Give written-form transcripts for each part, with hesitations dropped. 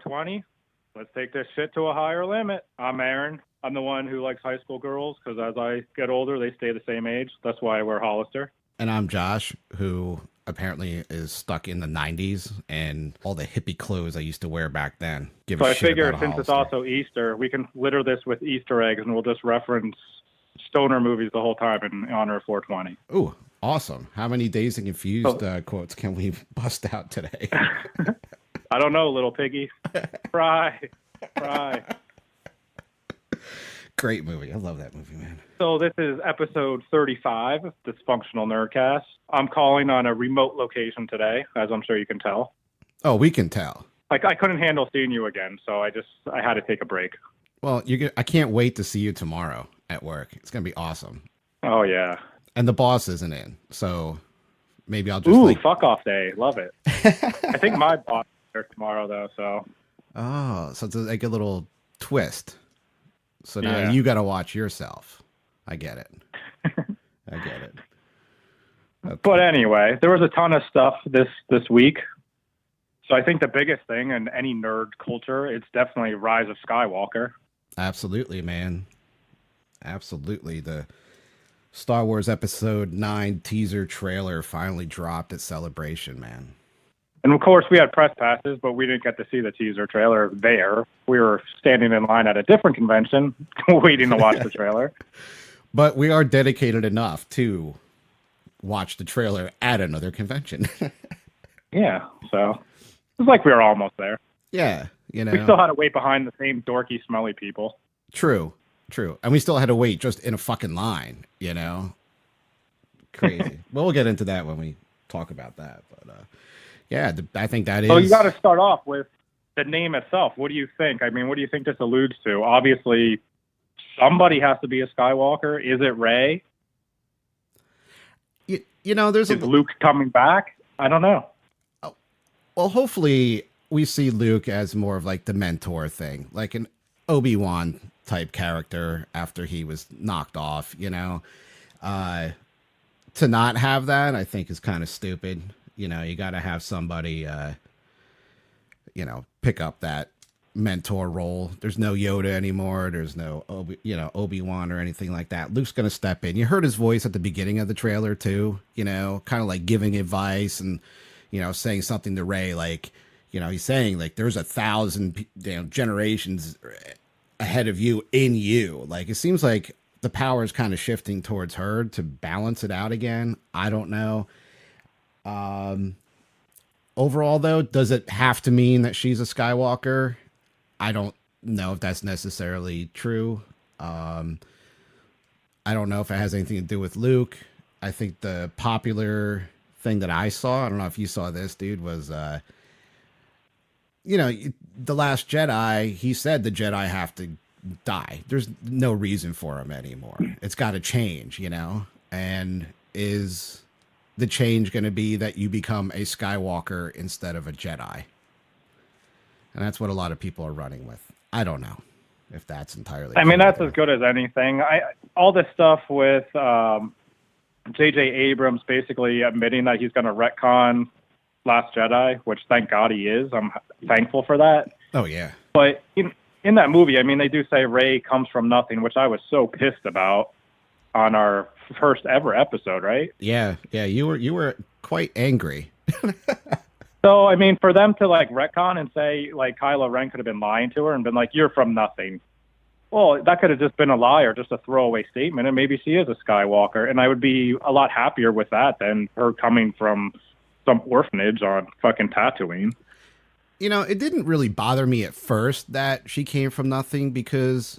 420. Let's take this shit to a higher limit. I'm Aaron. I'm the one who likes high school girls because as I get older, they stay the same age. That's why I wear Hollister. And I'm Josh, who apparently is stuck in the 90s and all the hippie clothes I used to wear back then. So I figured since it's also Easter, we can litter this with Easter eggs and we'll just reference stoner movies the whole time in honor of 420. Ooh, awesome. How many Dazed and Confused quotes can we bust out today? I don't know, little piggy. Fry. Great movie. I love that movie, man. So this is episode 35, Dysfunctional Nerdcast. I'm calling on a remote location today, as I'm sure you can tell. Oh, we can tell. Like I couldn't handle seeing you again, so I had to take a break. Well, I can't wait to see you tomorrow at work. It's going to be awesome. Oh, yeah. And the boss isn't in, so maybe I'll just fuck off day. Love it. I think my boss is there tomorrow, though, so. Oh, so it's like a little twist. So now you got to watch yourself. I get it. I get it. Okay. But anyway, there was a ton of stuff this week. So I think the biggest thing in any nerd culture, it's definitely Rise of Skywalker. Absolutely, man. Absolutely. The Star Wars Episode 9 teaser trailer finally dropped at Celebration, man. And of course, we had press passes, but we didn't get to see the teaser trailer there. We were standing in line at a different convention waiting to watch the trailer. But we are dedicated enough to watch the trailer at another convention. Yeah, so it's like we were almost there. Yeah, you know. We still had to wait behind the same dorky, smelly people. True. And we still had to wait just in a fucking line, you know? Crazy. Well, we'll get into that when we talk about that. But, yeah, I think that is... So you got to start off with the name itself. What do you think? I mean, what do you think this alludes to? Obviously, somebody has to be a Skywalker. Is it Rey? You know, there's Is Luke coming back? I don't know. Well, hopefully we see Luke as more of like the mentor thing, like an Obi-Wan type character after he was knocked off, you know. To not have that, I think, is kind of stupid. You know, you got to have somebody, you know, pick up that mentor role. There's no Yoda anymore. There's no Obi-Wan or anything like that. Luke's going to step in. You heard his voice at the beginning of the trailer too, you know, kind of like giving advice and, you know, saying something to Rey, like, you know, he's saying like there's 1,000 generations ahead of you in you. Like, it seems like the power is kind of shifting towards her to balance it out again. I don't know. Overall, though, does it have to mean that she's a Skywalker? I don't know if that's necessarily true. I don't know if it has anything to do with Luke. I think the popular thing that I saw, I don't know if you saw this, dude, was, you know, The Last Jedi, he said the Jedi have to die. There's no reason for them anymore. It's got to change, you know? And is the change going to be that you become a Skywalker instead of a Jedi? And that's what a lot of people are running with. I don't know if that's entirely. I mean, that's as good as anything. All this stuff with J.J. Abrams basically admitting that he's going to retcon Last Jedi, which thank God he is. I'm thankful for that. Oh, yeah. But in that movie, I mean, they do say Rey comes from nothing, which I was so pissed about on our first ever episode, right? Yeah. You were quite angry. So, I mean, for them to, like, retcon and say, like, Kylo Ren could have been lying to her and been like, you're from nothing. Well, that could have just been a lie or just a throwaway statement, and maybe she is a Skywalker. And I would be a lot happier with that than her coming from some orphanage on fucking Tatooine. You know, it didn't really bother me at first that she came from nothing because,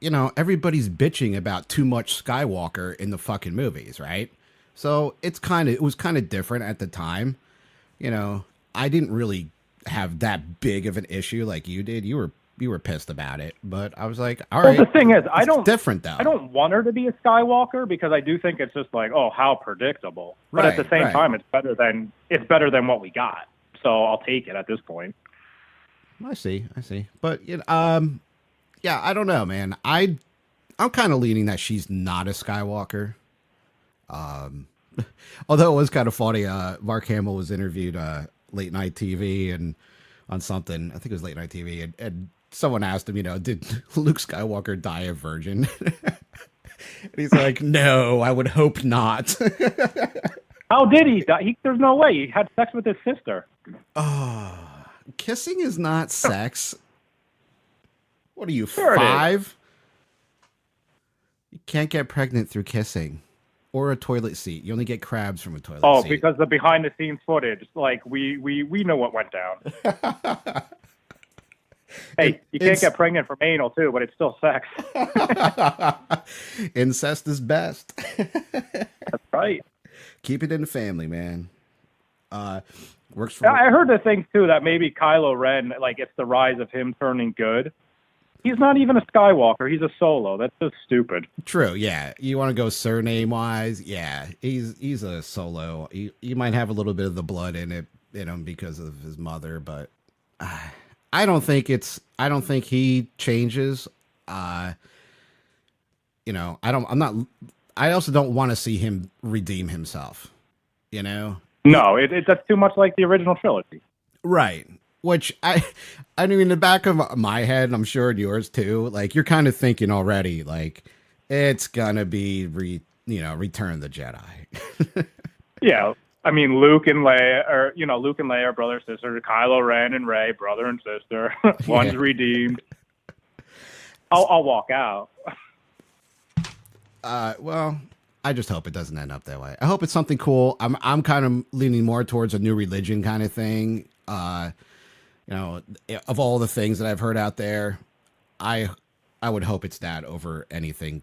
you know, everybody's bitching about too much Skywalker in the fucking movies, right? So it was kind of different at the time. You know, I didn't really have that big of an issue like you did. You were pissed about it, but I was like, all right. Well, the thing is, different though. I don't want her to be a Skywalker because I do think it's just like, oh, how predictable. But at the same time, it's better than what we got. So I'll take it at this point. I see. But you know, yeah, I don't know, man. I'm kind of leaning that she's not a Skywalker. Although it was kind of funny, Mark Hamill was interviewed late night TV, and on something. I think it was late night TV, and someone asked him, did Luke Skywalker die a virgin? And he's like, no, I would hope not. How did he die? There's no way. He had sex with his sister. Oh, kissing is not sex. What are you, Sure 5? You can't get pregnant through kissing or a toilet seat. You only get crabs from a toilet seat. Oh, because the behind the scenes footage, like we know what went down. Hey, you can't get pregnant from anal too, but it's still sex. Incest is best. That's right. Keep it in the family, man. Works for. I heard the thing too that maybe Kylo Ren, like it's the rise of him turning good. He's not even a Skywalker. He's a Solo. That's just stupid. True. Yeah. You want to go surname wise? Yeah. He's a Solo. He might have a little bit of the blood in him because of his mother, but I don't think he changes. I also don't want to see him redeem himself. No, that's too much like the original trilogy. Right. Which I mean, in the back of my head, I'm sure in yours too, like you're kind of thinking already, like it's gonna be Return the Jedi. Yeah. I mean, Luke and Leia are brother and sister. Kylo Ren and Rey, brother and sister. One's redeemed. I'll walk out. Well, I just hope it doesn't end up that way. I hope it's something cool. I'm kind of leaning more towards a new religion kind of thing. Of all the things that I've heard out there, I would hope it's that over anything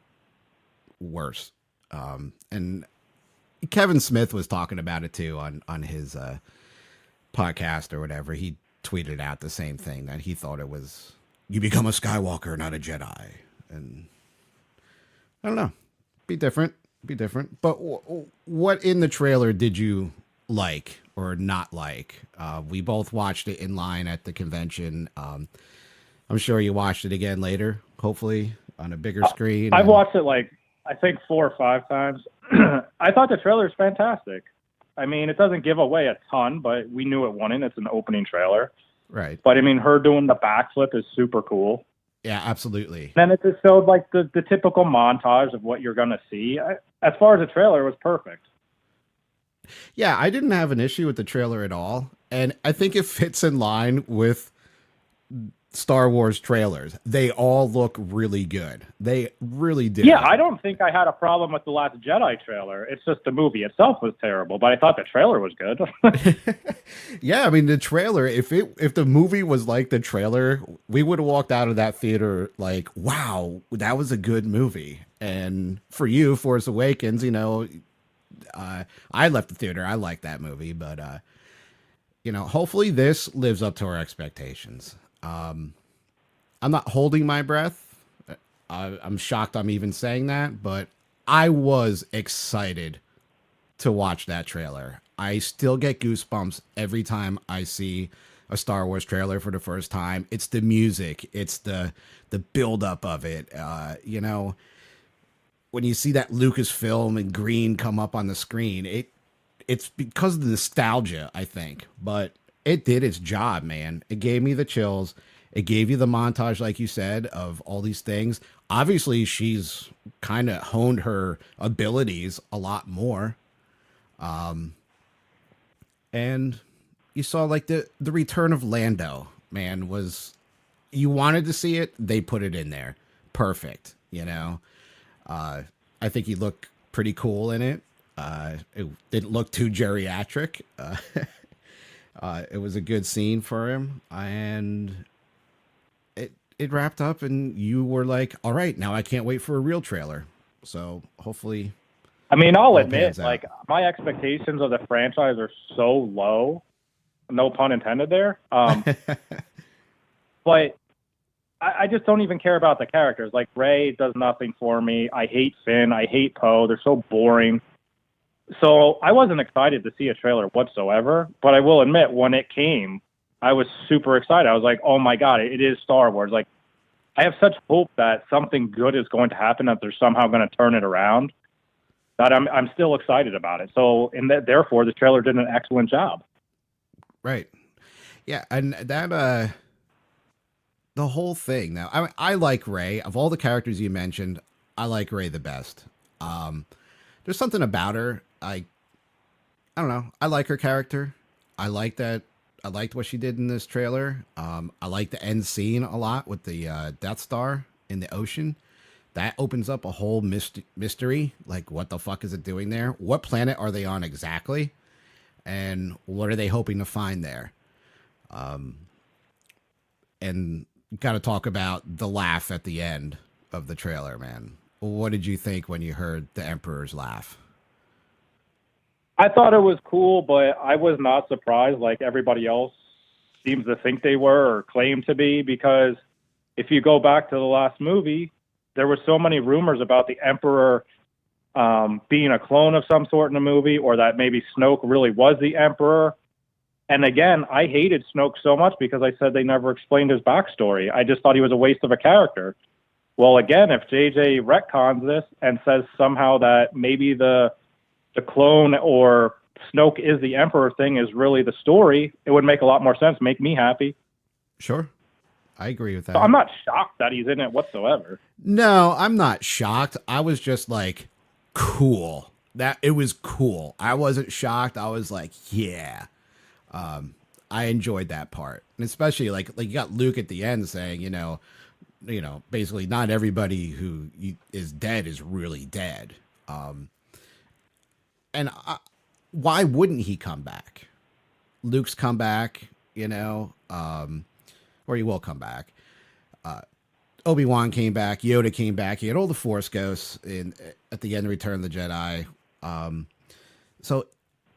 worse. And Kevin Smith was talking about it too on his podcast or whatever. He tweeted out the same thing, that he thought it was, you become a Skywalker, not a Jedi. And I don't know, be different. But what in the trailer did you like or not like? We both watched it in line at the convention. I'm sure you watched it again later, hopefully on a bigger screen. I've watched it I think 4 or 5 times. I thought the trailer is fantastic. I mean, it doesn't give away a ton, but we knew it wouldn't. It's an opening trailer. Right. But I mean, her doing the backflip is super cool. Yeah, absolutely. Then it just showed like the typical montage of what you're going to see. As far as the trailer, it was perfect. Yeah, I didn't have an issue with the trailer at all. And I think it fits in line with Star Wars trailers. They all look really good. They really do. Yeah, I don't think I had a problem with the Last Jedi trailer. It's just the movie itself was terrible, but I thought the trailer was good. Yeah, I mean the trailer, if the movie was like the trailer, we would have walked out of that theater like, wow, that was a good movie. And for you, Force Awakens, I left the theater. I liked that movie, but hopefully this lives up to our expectations. I'm not holding my breath. I'm shocked I'm even saying that, but I was excited to watch that trailer. I still get goosebumps every time I see a Star Wars trailer for the first time. It's the music. It's the buildup of it. When you see that Lucasfilm and green come up on the screen, it's because of the nostalgia, I think. But it did its job, man. It gave me the chills. It gave you the montage, like you said, of all these things. Obviously, she's kind of honed her abilities a lot more. And you saw like the return of Lando, man, you wanted to see it. They put it in there. Perfect. I think he looked pretty cool in it. It didn't look too geriatric. It was a good scene for him, and it wrapped up, and you were like, all right, now I can't wait for a real trailer. So hopefully, I mean, I'll admit, like, my expectations of the franchise are so low, no pun intended there. But I just don't even care about the characters. Like, Rey does nothing for me. I hate Finn. I hate Poe. They're so boring. So I wasn't excited to see a trailer whatsoever, but I will admit, when it came, I was super excited. I was like, oh my God, it is Star Wars. Like, I have such hope that something good is going to happen, that they're somehow going to turn it around, that I'm still excited about it. So, therefore, the trailer did an excellent job. Right. Yeah, and that the whole thing. Now, I like Ray. Of all the characters you mentioned, I like Ray the best. Um, there's something about her. I don't know. I like her character. I like that. I liked what she did in this trailer. I like the end scene a lot with the Death Star in the ocean. That opens up a whole mystery. Like, what the fuck is it doing there? What planet are they on exactly? And what are they hoping to find there? And got to talk about the laugh at the end of the trailer, man. What did you think when you heard the Emperor's laugh? I thought it was cool, but I was not surprised like everybody else seems to think they were or claim to be, because if you go back to the last movie, there were so many rumors about the Emperor being a clone of some sort in the movie, or that maybe Snoke really was the Emperor. And again, I hated Snoke so much because I said they never explained his backstory. I just thought he was a waste of a character. Well, again, if JJ retcons this and says somehow that maybe the clone or Snoke is the Emperor thing is really the story, it would make a lot more sense. Make me happy. Sure. I agree with that. So I'm not shocked that he's in it whatsoever. No, I'm not shocked. I was just like, cool. That it was cool. I wasn't shocked. I was like, yeah. I enjoyed that part. And especially like you got Luke at the end saying, basically not everybody who is dead is really dead. And why wouldn't he come back? Luke's come back, or he will come back. Obi-Wan came back. Yoda came back. He had all the Force ghosts at the end of Return of the Jedi. So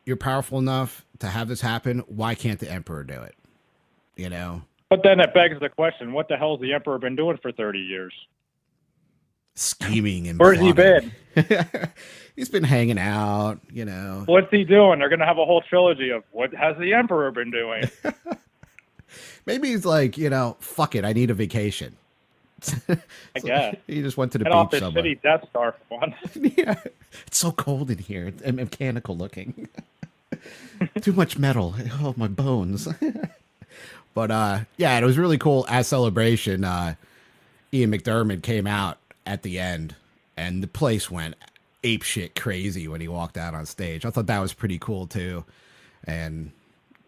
you're powerful enough to have this happen. Why can't the Emperor do it? But then it begs the question, what the hell's the Emperor been doing for 30 years? Scheming and where's he been? He's been hanging out, What's he doing? They're going to have a whole trilogy of what has the Emperor been doing? Maybe he's like, fuck it, I need a vacation. I guess. He just went to the Get beach off this somewhere. shitty Death Star for once. Yeah. It's so cold in here and mechanical looking. Too much metal. Oh, my bones. But yeah, it was really cool. At Celebration, Ian McDermott came out at the end and the place went apeshit crazy when he walked out on stage. I thought that was pretty cool too. And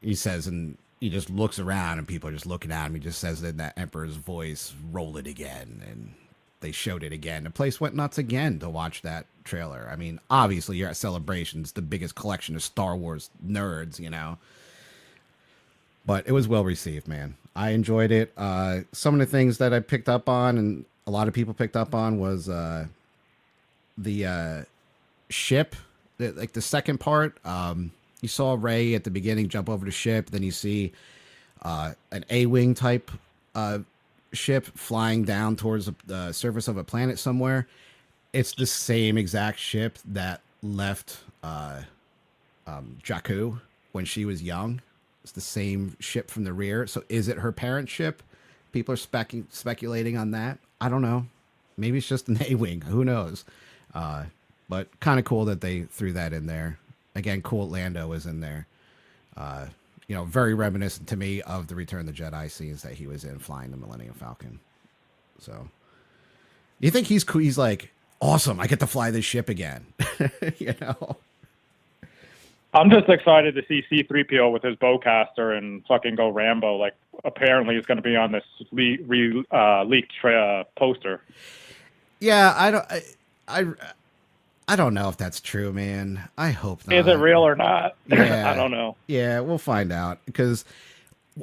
he says, and he just looks around and people are just looking at him. He just says in that Emperor's voice, roll it again. And they showed it again. The place went nuts again to watch that trailer. I mean, obviously you're at Celebrations, the biggest collection of Star Wars nerds, but it was well received, man. I enjoyed it. Some of the things that I picked up on and a lot of people picked up on was the ship, like the second part. You saw Rey at the beginning jump over the ship. Then you see an A-wing type ship flying down towards the surface of a planet somewhere. It's the same exact ship that left Jakku when she was young. It's the same ship from the rear. So is it her parent ship? People are speculating on that. I don't know. Maybe it's just an A-wing. Who knows? But kind of cool that they threw that in there. Again, cool Lando was in there. Very reminiscent to me of the Return of the Jedi scenes that he was in flying the Millennium Falcon. So, you think he's cool? He's like, awesome, I get to fly this ship again. I'm just excited to see C-3PO with his bowcaster and fucking go Rambo. Like, apparently he's going to be on this leaked poster. Yeah, I don't know if that's true, man. I hope not. Is it real or not? Yeah. I don't know. Yeah, we'll find out. Because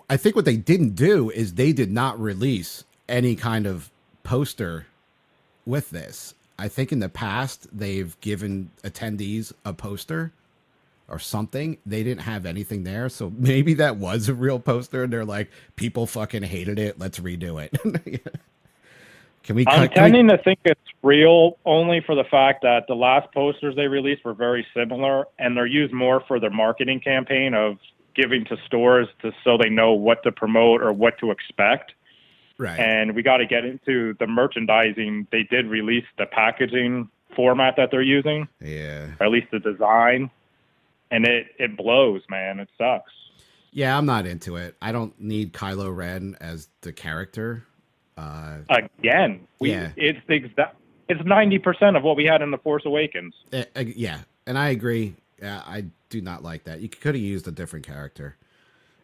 I think what they didn't do is they did not release any kind of poster with this. I think in the past, they've given attendees a poster or something. They didn't have anything there. So maybe that was a real poster. And they're like, people fucking hated it. Let's redo it. I'm tending to think it's real only for the fact that the last posters they released were very similar, and they're used more for their marketing campaign of giving to stores so they know what to promote or what to expect. Right. And we got to get into the merchandising. They did release the packaging format that they're using. Yeah. Or at least the design. And it blows, man. It sucks. Yeah, I'm not into it. I don't need Kylo Ren as the character. Again, Yeah, it's 90% of what we had in The Force Awakens. yeah, and I agree. Yeah, I do not like that. You could have used a different character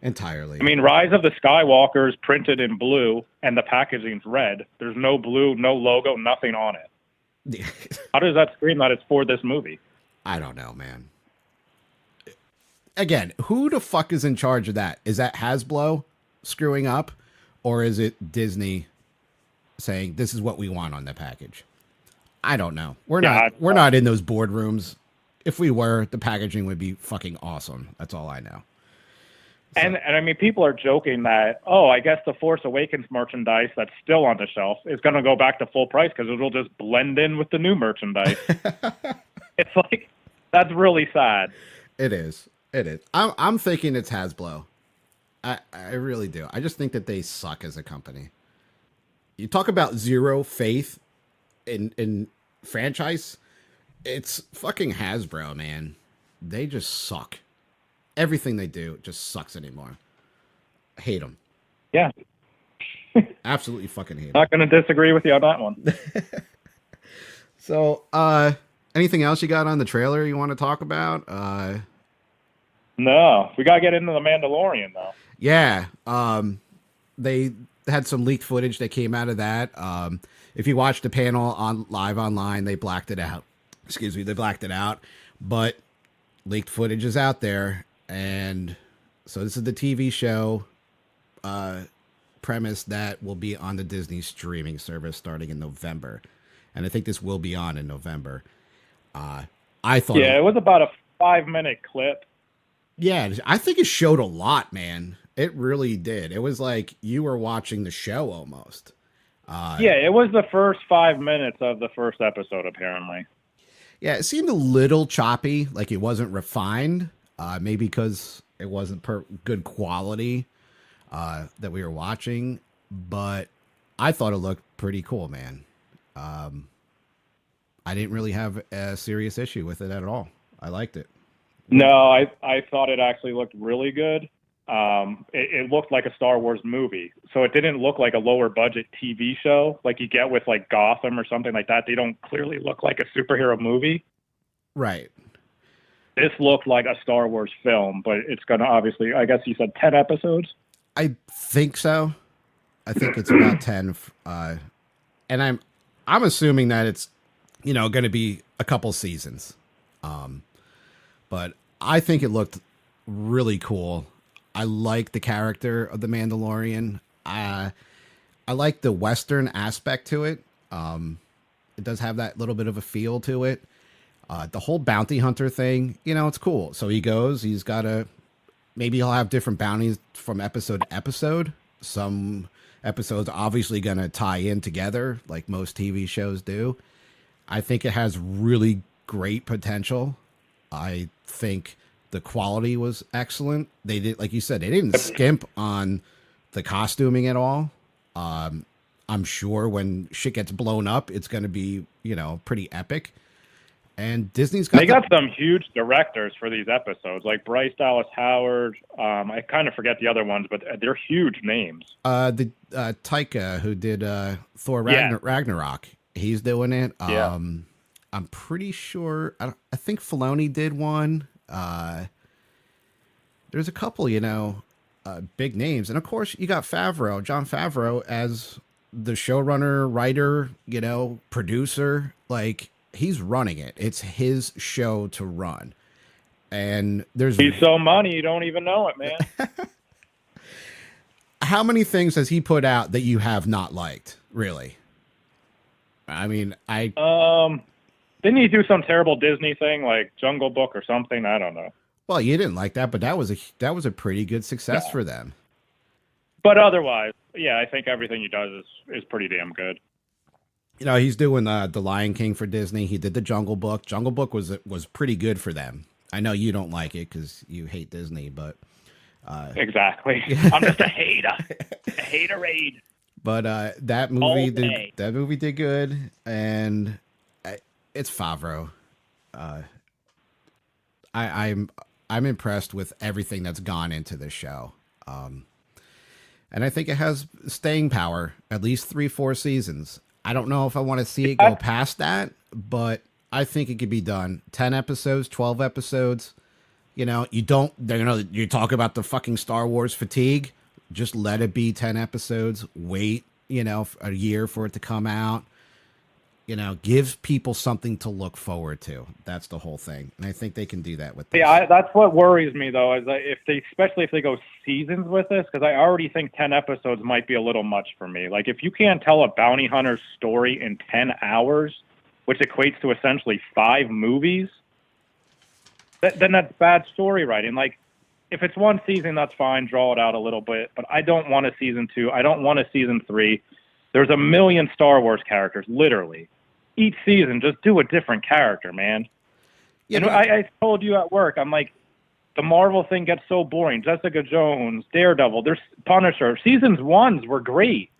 I entirely. mean, Rise of the Skywalker is printed in blue and the packaging's red. There's no blue, no logo, nothing on it. How does that scream that it's for this movie? I don't know, man. Again, who the fuck is in charge of that? Is that Hasbro screwing up, or is it Disney saying this is what we want on the package? I don't know. We're not in those boardrooms. If we were, the packaging would be fucking awesome. That's all I know. So. And I mean, people are joking that, oh, I guess the Force Awakens merchandise that's still on the shelf is going to go back to full price because it'll just blend in with the new merchandise. It's like, that's really sad. It is. It is. I'm thinking it's Hasbro. I really do. I just think that they suck as a company. You talk about zero faith in franchise. It's fucking Hasbro, man. They just suck. Everything they do just sucks anymore. I hate them. Yeah. Absolutely fucking hate them. Not going to disagree with you on that one. So, anything else you got on the trailer you want to talk about? No. We got to get into The Mandalorian, though. Yeah. They had some leaked footage that came out of that. If you watch the panel on live online, they blacked it out. Excuse me, they blacked it out. But leaked footage is out there. And so this is the TV show premise that will be on the Disney streaming service starting in November. And I think this will be on in November. I thought... Yeah, it was about a 5-minute clip. Yeah, I think it showed a lot, man. It really did. It was like you were watching the show almost. Yeah, it was the first 5 minutes of the first episode, apparently. Yeah, it seemed a little choppy, like it wasn't refined. Maybe because it wasn't good quality that we were watching. But I thought it looked pretty cool, man. I didn't really have a serious issue with it at all. I liked it. No, I thought it actually looked really good. It looked like a Star Wars movie. So it didn't look like a lower budget TV show like you get with like Gotham or something like that. They don't clearly look like a superhero movie. Right. This looked like a Star Wars film, but it's going to obviously, I guess you said 10 episodes? I think so. I think it's about 10. And I'm assuming that it's, going to be a couple seasons. But I think it looked really cool. I like the character of the Mandalorian. I like the Western aspect to it. It does have that little bit of a feel to it. The whole bounty hunter thing, it's cool. So he's got maybe he'll have different bounties from episode to episode. Some episodes obviously going to tie in together like most TV shows do. I think it has really great potential. I think the quality was excellent. They did, like you said, they didn't skimp on the costuming at all. I'm sure when shit gets blown up, it's going to be, pretty epic. And Disney's got some huge directors for these episodes, like Bryce Dallas Howard. I kind of forget the other ones, but they're huge names. The Taika who did Thor Ragnarok, he's doing it. Yeah. I'm pretty sure. I think Filoni did one. There's a couple, big names, and of course you got Jon Favreau, as the showrunner, writer, producer. Like, he's running it. It's his show to run, and he's so money you don't even know it, man. How many things has he put out that you have not liked? Really? I mean, Didn't he do some terrible Disney thing like Jungle Book or something? I don't know. Well, you didn't like that, but that was a pretty good success for them. But otherwise, yeah, I think everything he does is pretty damn good. He's doing the Lion King for Disney. He did the Jungle Book. Jungle Book was pretty good for them. I know you don't like it because you hate Disney, but exactly. I'm just a hater. A haterade. But that movie did good, and it's Favreau. I'm I'm impressed with everything that's gone into this show. And I think it has staying power, at least 3-4 seasons. I don't know if I want to see it go past that, but I think it could be done. 10 episodes, 12 episodes. You know, you talk about the fucking Star Wars fatigue. Just let it be 10 episodes. Wait, a year for it to come out. Give people something to look forward to. That's the whole thing. And I think they can do that with this. Yeah, that's what worries me, though, is that especially if they go seasons with this, because I already think 10 episodes might be a little much for me. Like, if you can't tell a bounty hunter's story in 10 hours, which equates to essentially 5 movies, then that's bad story writing. Like, if it's one season, that's fine. Draw it out a little bit. But I don't want a season 2. I don't want a season 3. There's a million Star Wars characters, literally. Each season, just do a different character, man. Yeah, and I told you at work, I'm like, the Marvel thing gets so boring. Jessica Jones, Daredevil, there's Punisher. Seasons 1s were great.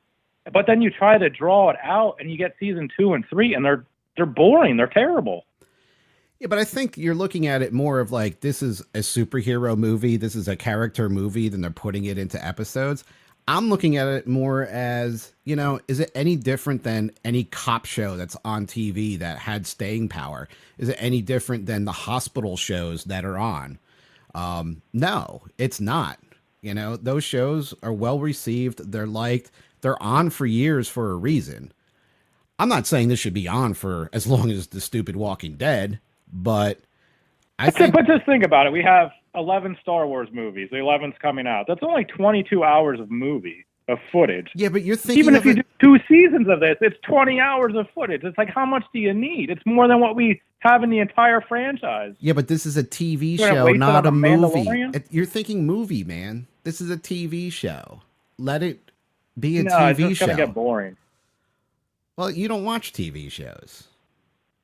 But then you try to draw it out, and you get season 2 and 3, and they're boring. They're terrible. Yeah, but I think you're looking at it more of like, this is a superhero movie. This is a character movie. Then they're putting it into episodes. I'm looking at it more as, is it any different than any cop show that's on TV that had staying power? Is it any different than the hospital shows that are on? No, it's not. Those shows are well received. They're liked. They're on for years for a reason. I'm not saying this should be on for as long as the stupid Walking Dead, but But just think about it. We have 11 Star Wars movies. The 11th's coming out. That's only 22 hours of movie, of footage. Yeah, but you're thinking even if you do 2 seasons of this, it's 20 hours of footage. It's like, how much do you need? It's more than what we have in the entire franchise. Yeah, but this is a TV show, not a movie. You're thinking movie, man. This is a TV show. Let it be a TV show. It's just gonna get boring. Well, you don't watch TV shows.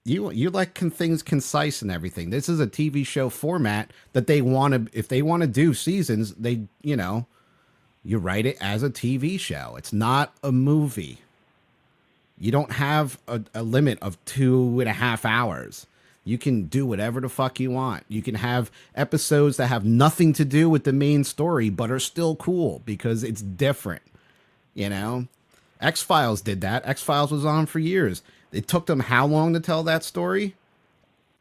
You like things concise and everything. This is a TV show format that they want to, if they want to do seasons, you write it as a TV show. It's not a movie. You don't have a limit of 2.5 hours. You can do whatever the fuck you want. You can have episodes that have nothing to do with the main story, but are still cool because it's different. X-Files did that. X-Files was on for years. It took them how long to tell that story?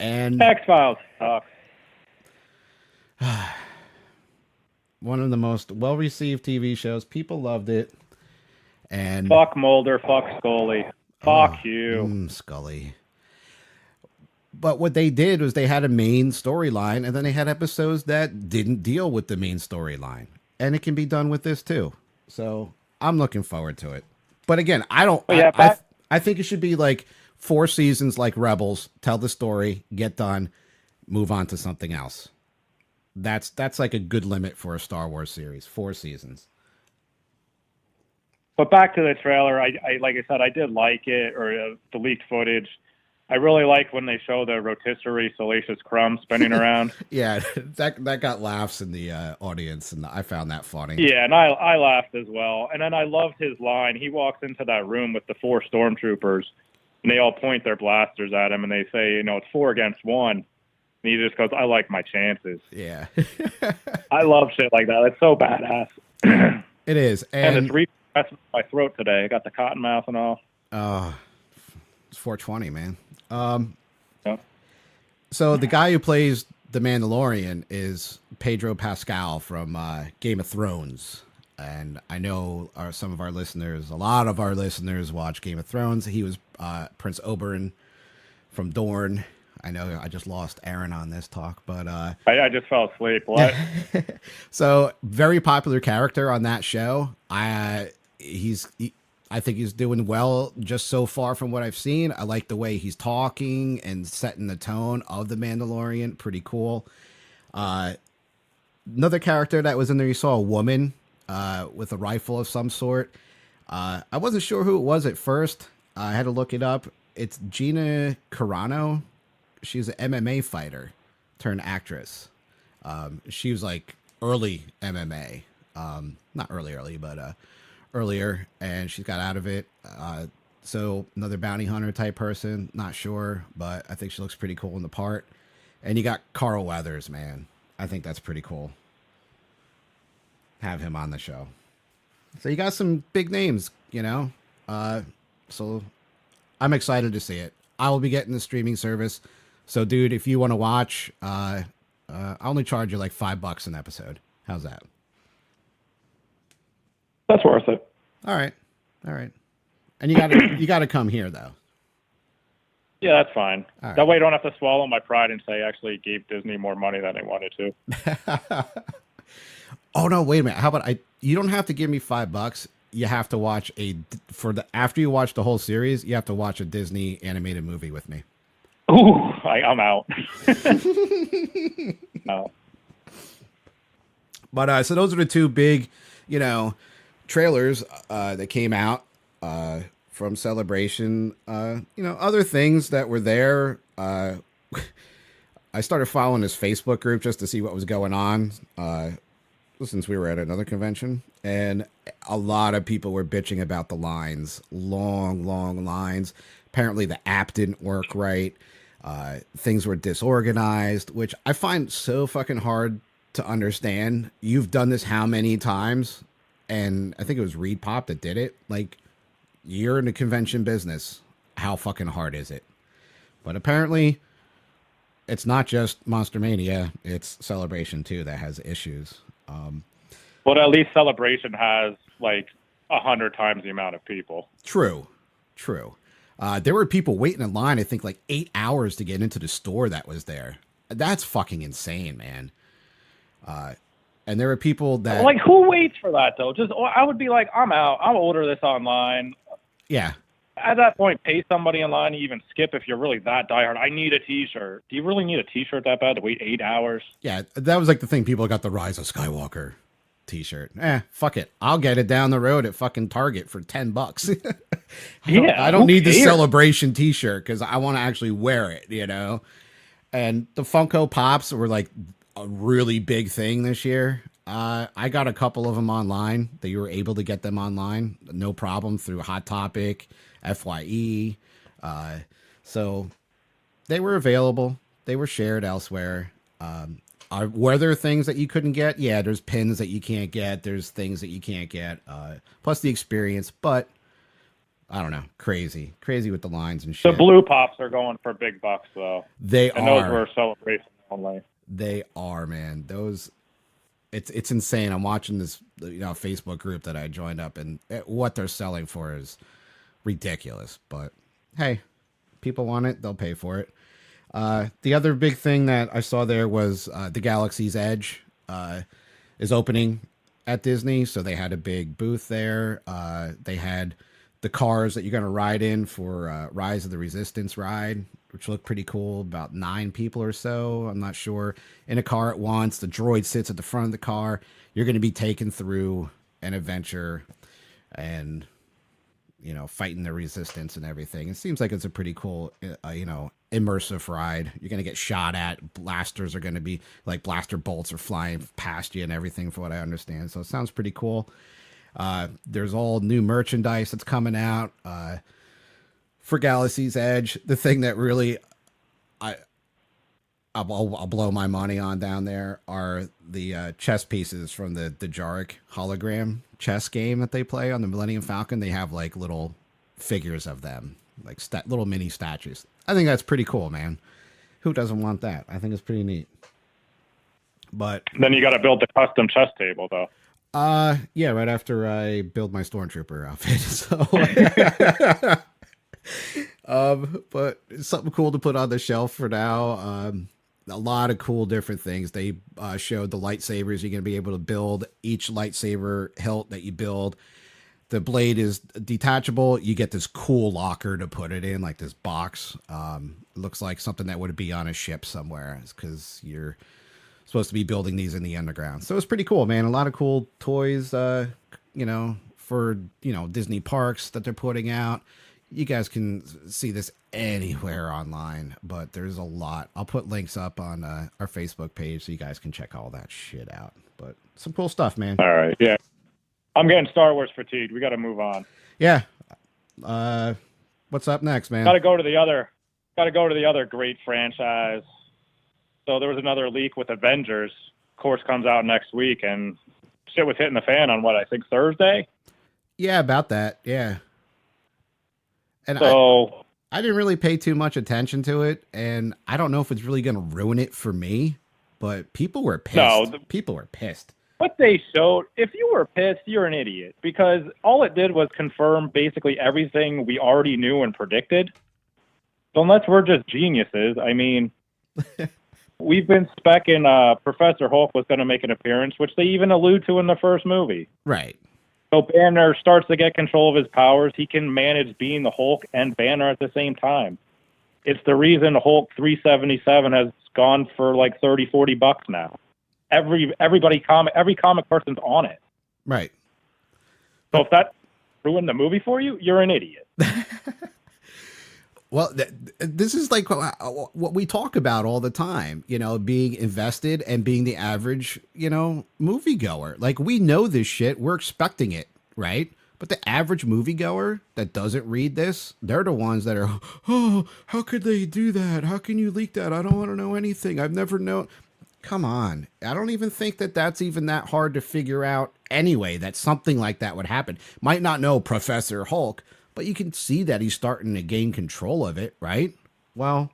And X-Files sucks. One of the most well-received TV shows. People loved it. And fuck Mulder, fuck Scully. Fuck you. Scully. But what they did was they had a main storyline, and then they had episodes that didn't deal with the main storyline. And it can be done with this too. So I'm looking forward to it. But again, I think it should be like 4 seasons like Rebels, tell the story, get done, move on to something else. That's like a good limit for a Star Wars series, 4 seasons. But back to the trailer, I like I said, I did like it, or the leaked footage. I really like when they show the rotisserie salacious crumb spinning around. Yeah, that got laughs in the audience, and I found that funny. Yeah, and I laughed as well. And then I loved his line. He walks into that room with the 4 stormtroopers, and they all point their blasters at him, and they say, it's 4 against 1. And he just goes, I like my chances. Yeah. I love shit like that. It's so badass. It is. And it's repressing my throat today. I got the cotton mouth and all. It's 420, man. Yeah. So the guy who plays the Mandalorian is Pedro Pascal from Game of Thrones. And I know some of our listeners, a lot of our listeners watch Game of Thrones. He was Prince Oberyn from Dorne. I know I just lost Aaron on this talk, but I just fell asleep. What? So very popular character on that show. I think he's doing well just so far from what I've seen. I like the way he's talking and setting the tone of the Mandalorian. Pretty cool. Another character that was in there, you saw a woman with a rifle of some sort. I wasn't sure who it was at first. I had to look it up. It's Gina Carano. She's an MMA fighter turned actress. She was like early MMA. Not early, but earlier, and she got out of it. So another bounty hunter type person, not sure, but I think she looks pretty cool in the part. And you got Carl Weathers, man. I think that's pretty cool. Have him on the show. So you got some big names, you know. So I'm excited to see it. I will be getting the streaming service. So, dude, if you want to watch, I only charge you like $5 an episode. How's that? That's worth it. All right. And you gotta come here though. Yeah, that's fine. All right. That way I don't have to swallow my pride and say I actually gave Disney more money than they wanted to. Oh no, wait a minute. How about you don't have to give me $5. You have to watch after you watch the whole series, you have to watch a Disney animated movie with me. Ooh, I'm out. No. But so those are the two big, you know, trailers that came out from Celebration. You know, other things that were there. I started following this Facebook group just to see what was going on. Since we were at another convention, and a lot of people were bitching about the lines, long lines. Apparently the app didn't work right. Things were disorganized, which I find so fucking hard to understand. You've done this how many times? And I think it was Reed Pop that did it. Like, you're in the convention business. How fucking hard is it? But apparently it's not just Monster Mania, it's Celebration too that has issues. But at least Celebration has like 100 times the amount of people. True. There were people waiting in line, I think like 8 hours to get into the store that was there. That's fucking insane, man. And there were people that... Like, who waits for that, though? I would be like, I'm out. I'll order this online. Yeah. At that point, pay somebody in line to even skip if you're really that diehard. I need a T-shirt. Do you really need a T-shirt that bad to wait 8 hours? Yeah, that was like the thing. People got the Rise of Skywalker T-shirt. Fuck it. I'll get it down the road at fucking Target for $10. I don't need the Celebration T-shirt because I want to actually wear it, you know? And the Funko Pops were like a really big thing this year. I got a couple of them online that you were able to get them online. No problem through Hot Topic, FYE. So they were available. They were shared elsewhere. Were there things that you couldn't get? Yeah, there's pins that you can't get. There's things that you can't get. Plus the experience. But I don't know. Crazy with the lines and shit. The blue pops are going for big bucks, though. They and are. Those were Celebration only. They are, man. Those... It's insane. I'm watching this, you know, Facebook group that I joined up, and what they're selling for is ridiculous. But hey, people want it; they'll pay for it. The other big thing that I saw there was the Galaxy's Edge is opening at Disney, so they had a big booth there. They had the cars that you're going to ride in for Rise of the Resistance ride, which looked pretty cool. About 9 people or so, I'm not sure, in a car at once. The droid sits at the front of the car. You're going to be taken through an adventure and, you know, fighting the Resistance and everything. It seems like it's a pretty cool, you know, immersive ride. You're going to get shot at. Blasters are going to be, like, blaster bolts are flying past you and everything, from what I understand. So it sounds pretty cool. There's all new merchandise that's coming out for Galaxy's Edge. The thing that really I'll blow my money on down there are the chess pieces from the Jarek hologram chess game that they play on the Millennium Falcon. They have like little figures of them, like little mini statues. I think that's pretty cool, man. Who doesn't want that? I think it's pretty neat. But then you got to build the custom chess table, though. Yeah, right after I build my Stormtrooper outfit. So, but it's something cool to put on the shelf for now. A lot of cool different things. They showed the lightsabers. You're going to be able to build each lightsaber hilt that you build. The blade is detachable. You get this cool locker to put it in, like this box. It looks like something that would be on a ship somewhere, because you're supposed to be building these in the underground. So it's pretty cool, man. A lot of cool toys, you know, for, you know, Disney parks that they're putting out. You guys can see this anywhere online, but there's a lot. I'll put links up on our Facebook page so you guys can check all that shit out. But some cool stuff, man. All right, yeah. I'm getting Star Wars fatigued. We got to move on. Yeah. What's up next, man? Got to go to the other great franchise. So there was another leak with Avengers. Of course, comes out next week, and shit was hitting the fan on what I think Thursday. Yeah, about that. Yeah. And So I didn't really pay too much attention to it, and I don't know if it's really going to ruin it for me, but people were pissed. No, people were pissed. What they showed, if you were pissed, you're an idiot, because all it did was confirm basically everything we already knew and predicted. So unless we're just geniuses, I mean, we've been specking Professor Hulk was going to make an appearance, which they even allude to in the first movie. Right. So Banner starts to get control of his powers. He can manage being the Hulk and Banner at the same time. It's the reason Hulk 377 has gone for like $30-40 now. Every comic person's on it. Right. So if that ruined the movie for you, you're an idiot. Well, this is like what we talk about all the time, you know, being invested and being the average, you know, moviegoer. Like, we know this shit. We're expecting it, right? But the average moviegoer that doesn't read this, they're the ones that are, oh, how could they do that? How can you leak that? I don't want to know anything. I've never known. Come on. I don't even think that that's even that hard to figure out anyway, that something like that would happen. Might not know Professor Hulk, but you can see that he's starting to gain control of it, right? Well,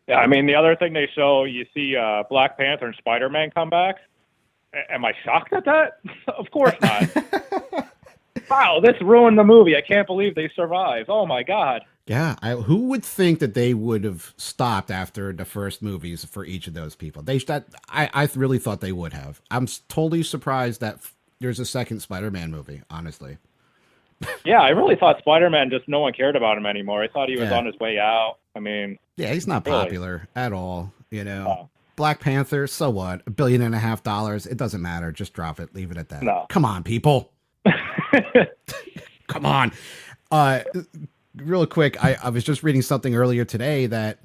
yeah, I mean, the other thing they show, you see Black Panther and Spider-Man come back. Am I shocked at that? Of course not. Wow, this ruined the movie. I can't believe they survived. Oh, my God. Yeah, who would think that they would have stopped after the first movies for each of those people? I really thought they would have. I'm totally surprised that there's a second Spider-Man movie, honestly. Yeah, I really thought Spider-Man, just no one cared about him anymore. I thought he was on his way out. I mean... Yeah, he's not popular at all, you know. No. Black Panther, so what? $1.5 billion. It doesn't matter. Just drop it. Leave it at that. No. Come on, people. Come on. Real quick, I was just reading something earlier today that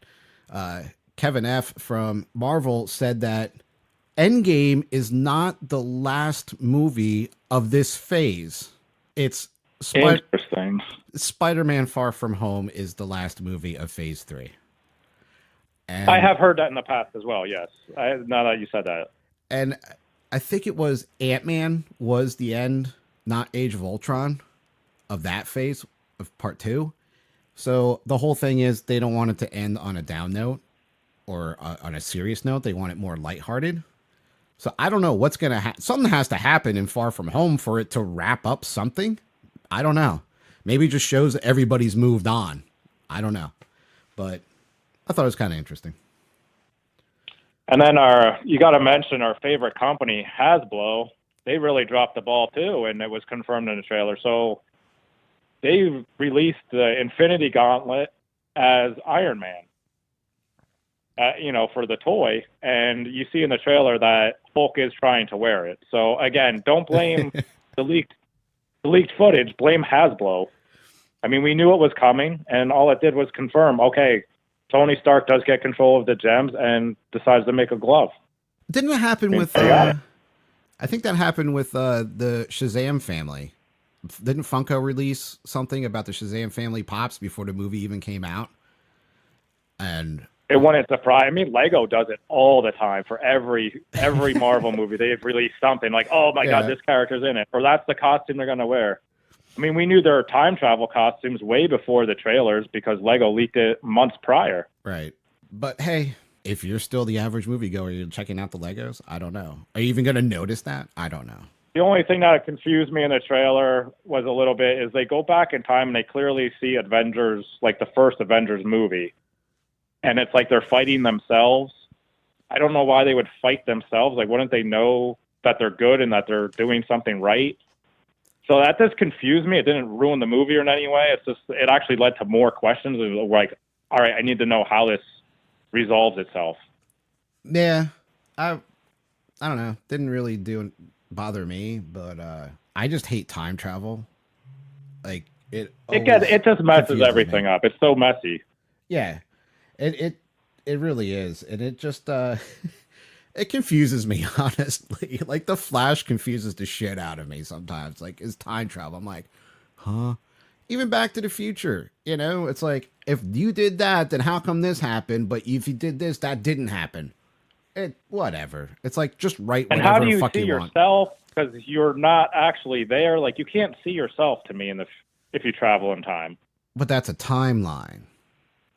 Kevin F. from Marvel said that Endgame is not the last movie of this phase. It's interesting. Spider-Man Far From Home is the last movie of Phase 3. And I have heard that in the past as well, yes. Now that you said that. And I think it was Ant-Man was the end, not Age of Ultron, of that phase of Part 2. So the whole thing is they don't want it to end on a down note or on a serious note. They want it more lighthearted. So I don't know what's going to happen. Something has to happen in Far From Home for it to wrap up something. I don't know. Maybe it just shows that everybody's moved on. I don't know. But I thought it was kind of interesting. And then you got to mention our favorite company, Hasbro. They really dropped the ball too, and it was confirmed in the trailer. So they released the Infinity Gauntlet as Iron Man, you know, for the toy. And you see in the trailer that Hulk is trying to wear it. So again, don't blame the leaked footage. Blame Hasbro. I mean, we knew it was coming, and all it did was confirm, okay, Tony Stark does get control of the gems and decides to make a glove. Didn't it happen with... I think that happened with the Shazam family. Didn't Funko release something about the Shazam family pops before the movie even came out? And it wouldn't surprise. I mean, Lego does it all the time for every Marvel movie. They've released something like, oh my God, this character's in it, or that's the costume they're going to wear. I mean, we knew there were time travel costumes way before the trailers because Lego leaked it months prior. Right. But hey, if you're still the average moviegoer, you're checking out the Legos, I don't know. Are you even going to notice that? I don't know. The only thing that confused me in the trailer was a little bit is they go back in time and they clearly see Avengers, like the first Avengers movie. And it's like they're fighting themselves. I don't know why they would fight themselves. Like, wouldn't they know that they're good and that they're doing something right? So that just confused me. It didn't ruin the movie in any way. It's just, it actually led to more questions. It was like, all right, I need to know how this resolves itself. Yeah. I don't know. Didn't really bother me, but I just hate time travel. Like it just messes everything up. It's so messy. Yeah. It really is. And it just it confuses me, honestly. Like the Flash confuses the shit out of me sometimes. Like, is time travel? I'm like, huh? Even Back to the Future, you know, it's like, if you did that, then how come this happened? But if you did this, that didn't happen. Whatever. It's like just write And whatever how do you fuck see you want. yourself? Because you're not actually there. Like, you can't see yourself to me if you travel in time. But that's a timeline.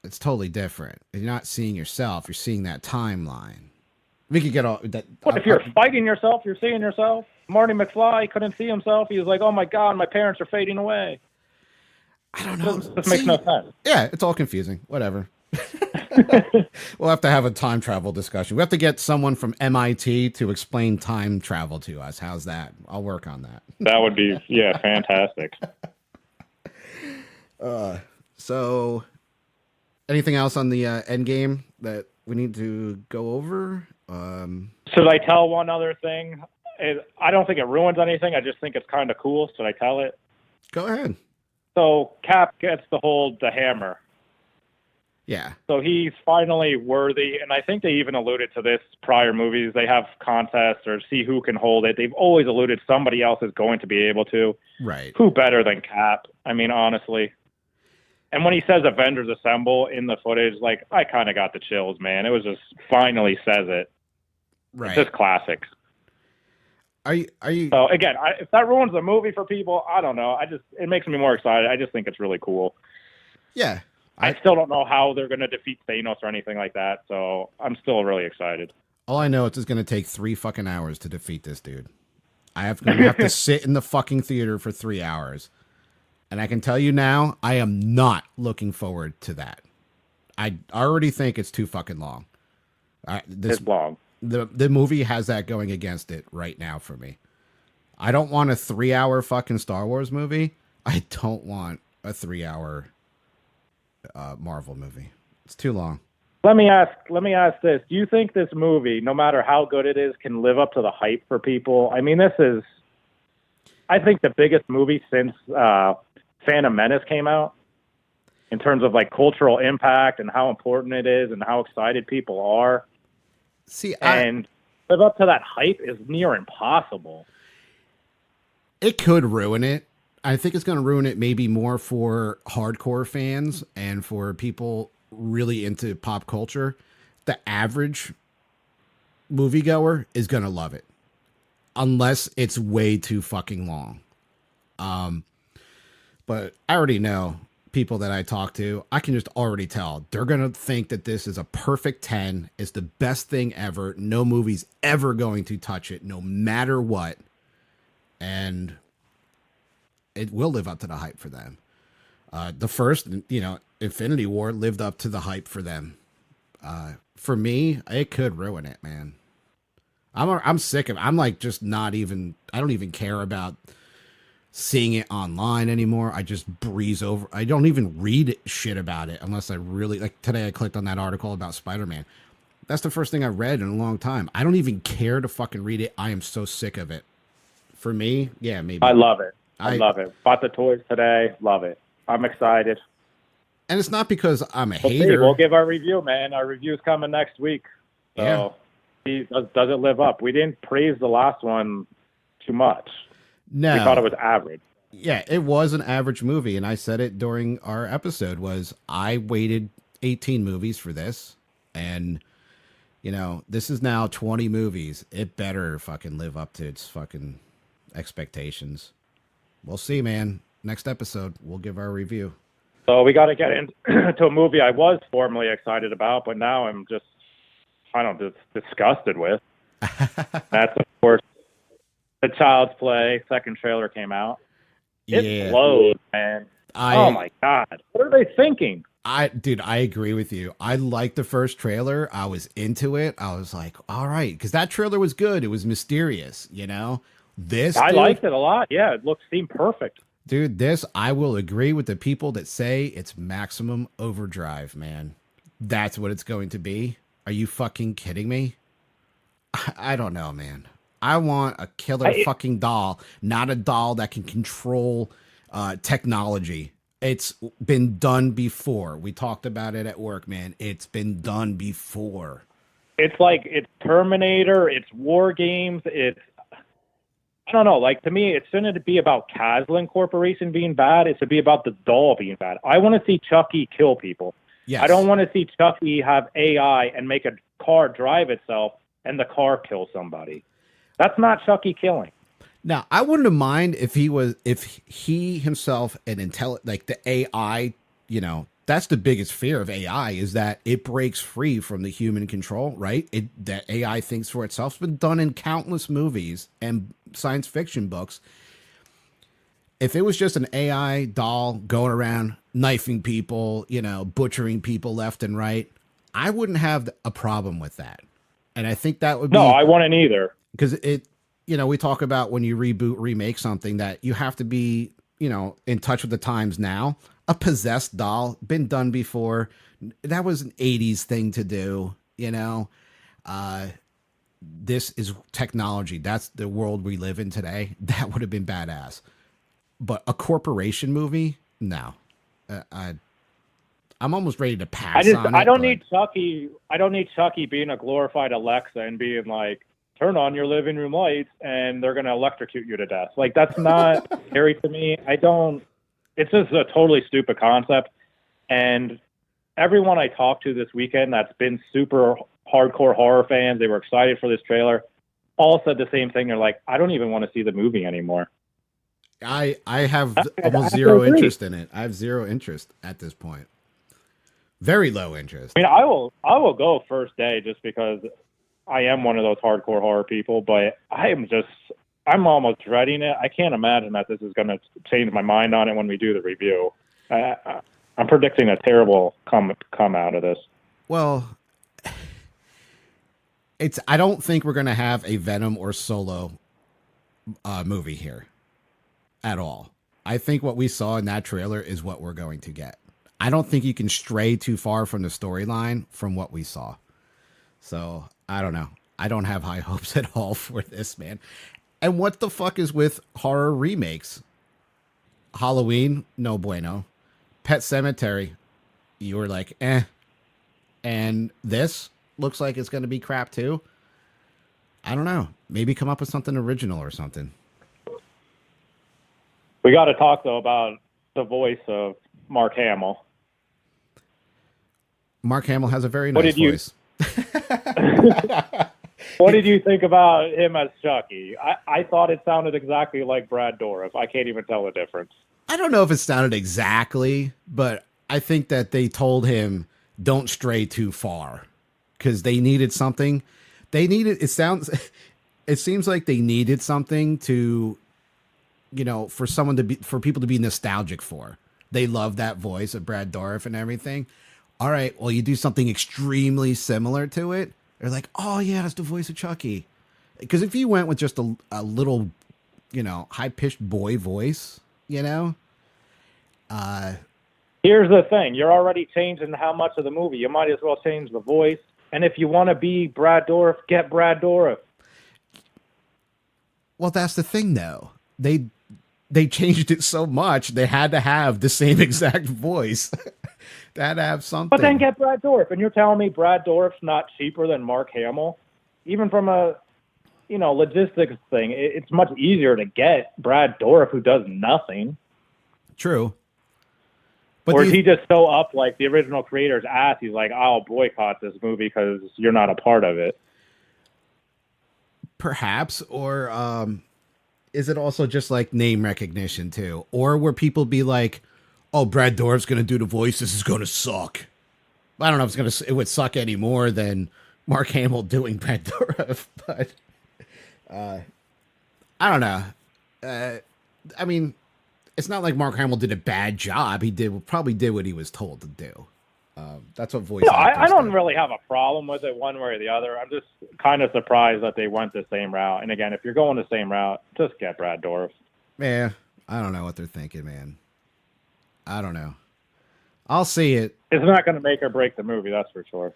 It's totally different. You're not seeing yourself. You're seeing that timeline. We could get all that. What if you're fighting yourself? You're seeing yourself. Marty McFly couldn't see himself. He was like, "Oh my God, my parents are fading away." I don't know. This makes no sense. Yeah, it's all confusing. Whatever. We'll have to have a time travel discussion. We have to get someone from MIT to explain time travel to us. How's that? I'll work on that. That would be, yeah, fantastic. So, anything else on the end game that we need to go over? Should I tell one other thing? I don't think it ruins anything. I just think it's kind of cool. Should I tell it? Go ahead. So Cap gets to hold the hammer. Yeah. So he's finally worthy, and I think they even alluded to this prior movies. They have contests or see who can hold it. They've always alluded somebody else is going to be able to. Right. Who better than Cap? I mean, honestly. And when he says Avengers Assemble in the footage, like, I kind of got the chills, man. It was just finally says it. Right. It's just classic. Are you? So again, if that ruins the movie for people, I don't know. It makes me more excited. I just think it's really cool. Yeah. I still don't know how they're going to defeat Thanos or anything like that. So I'm still really excited. All I know is it's going to take 3 fucking hours to defeat this dude. I'm going to have to sit in the fucking theater for 3 hours. And I can tell you now, I am not looking forward to that. I already think it's too fucking long. It's long. The movie has that going against it right now for me. I don't want a 3-hour fucking Star Wars movie. I don't want a 3-hour Marvel movie. It's too long. Let me ask this. Do you think this movie, no matter how good it is, can live up to the hype for people? I mean, this is, I think, the biggest movie since Phantom Menace came out in terms of like cultural impact and how important it is and how excited people are. See, and live up to that hype is near impossible. It could ruin it. I think it's going to ruin it maybe more for hardcore fans and for people really into pop culture. The average moviegoer is going to love it unless it's way too fucking long. But I already know people that I talk to, I can just already tell they're going to think that this is a perfect 10. It's the best thing ever. No movie's ever going to touch it, no matter what. And it will live up to the hype for them. The first, Infinity War lived up to the hype for them. For me, it could ruin it, man. I'm sick of it. I'm like just not even, I don't even care about seeing it online anymore. I just breeze over. I don't even read shit about it unless I really, like today I clicked on that article about Spider-Man. That's the first thing I read in a long time. I don't even care to fucking read it. I am so sick of it. For me, yeah, maybe. I love it. I love it. Bought the toys today. Love it. I'm excited. And it's not because I'm a hater. We'll give our review, man. Our review's coming next week. So does it live up? We didn't praise the last one too much. No. We thought it was average. Yeah, it was an average movie. And I said it during our episode was I waited 18 movies for this. And, this is now 20 movies. It better fucking live up to its fucking expectations. We'll see, man. Next episode, we'll give our review. So we got to get into a movie I was formerly excited about, but now I'm just disgusted with. That's, of course, The Child's Play. Second trailer came out. It blows, man. Oh, my God. What are they thinking? I agree with you. I liked the first trailer. I was into it. I was like, all right, because that trailer was good. It was mysterious, I liked it a lot. Yeah, it seemed perfect. Dude, this, I will agree with the people that say it's maximum overdrive, man. That's what it's going to be. Are you fucking kidding me? I don't know, man. I want a killer fucking doll, not a doll that can control technology. It's been done before. We talked about it at work, man. It's been done before. It's like, it's Terminator, it's War Games, I don't know. Like, to me, it shouldn't be about Caslin Corporation being bad. It should be about the doll being bad. I want to see Chucky kill people. Yes. I don't want to see Chucky have AI and make a car drive itself and the car kills somebody. That's not Chucky killing. Now, I wouldn't have mind if he himself like the AI, that's the biggest fear of AI is that it breaks free from the human control, right? That AI thinks for itself. It's been done in countless movies and science fiction books. If it was just an AI doll going around knifing people, butchering people left and right, I wouldn't have a problem with that. And I think that would be... No, I wouldn't either. Because we talk about when you remake something that you have to be, in touch with the times now. A possessed doll, been done before. That was an 80s thing to do, This is technology. That's the world we live in today. That would have been badass. But a corporation movie? No. I'm almost ready to pass on it. I don't need Chucky being a glorified Alexa and being like, turn on your living room lights and they're going to electrocute you to death. Like, that's not scary to me. It's just a totally stupid concept. And everyone I talked to this weekend that's been super hardcore horror fans, they were excited for this trailer, all said the same thing. They're like, I don't even want to see the movie anymore. I have almost zero interest in it. I have zero interest at this point. Very low interest. I mean, I will go first day just because I am one of those hardcore horror people, but I'm almost dreading it. I can't imagine that this is going to change my mind on it when we do the review. I'm predicting a terrible come out of this. Well, I don't think we're going to have a Venom or Solo movie here at all. I think what we saw in that trailer is what we're going to get. I don't think you can stray too far from the storyline from what we saw. So, I don't know. I don't have high hopes at all for this, man. And what the fuck is with horror remakes? Halloween, no bueno. Pet Sematary, you were like, eh. And this looks like it's going to be crap too. I don't know. Maybe come up with something original or something. We got to talk, though, about the voice of Mark Hamill. Mark Hamill has a very nice voice. What did you think about him as Chucky? I thought it sounded exactly like Brad Dourif. I can't even tell the difference. I don't know if it sounded exactly, but I think that they told him don't stray too far because they needed something. It seems like they needed something to, for people to be nostalgic for. They love that voice of Brad Dourif and everything. All right, well, you do something extremely similar to it. They're like, oh, yeah, that's the voice of Chucky. Because if you went with just a little, high-pitched boy voice, Here's the thing. You're already changing how much of the movie. You might as well change the voice. And if you want to be Brad Dourif, get Brad Dourif. Well, that's the thing, though. They changed it so much, they had to have the same exact voice. They had to have something. But then get Brad Dourif. And you're telling me Brad Dourif's not cheaper than Mark Hamill? Even from a, logistics thing, it's much easier to get Brad Dourif who does nothing. True. But or is he just so up like the original creator's ass? He's like, I'll boycott this movie because you're not a part of it. Perhaps. Or is it also just like name recognition too? Or where people be like, oh, Brad Dourif's going to do the voice. This is going to suck. I don't know if it would suck any more than Mark Hamill doing Brad Dourif, but I don't know. I mean, it's not like Mark Hamill did a bad job. He probably did what he was told to do. That's what voice. No, I don't really have a problem with it one way or the other. I'm just kind of surprised that they went the same route. And again, if you're going the same route, just get Brad Dourif. Yeah, I don't know what they're thinking, man. I don't know. I'll see it. It's not going to make or break the movie, that's for sure.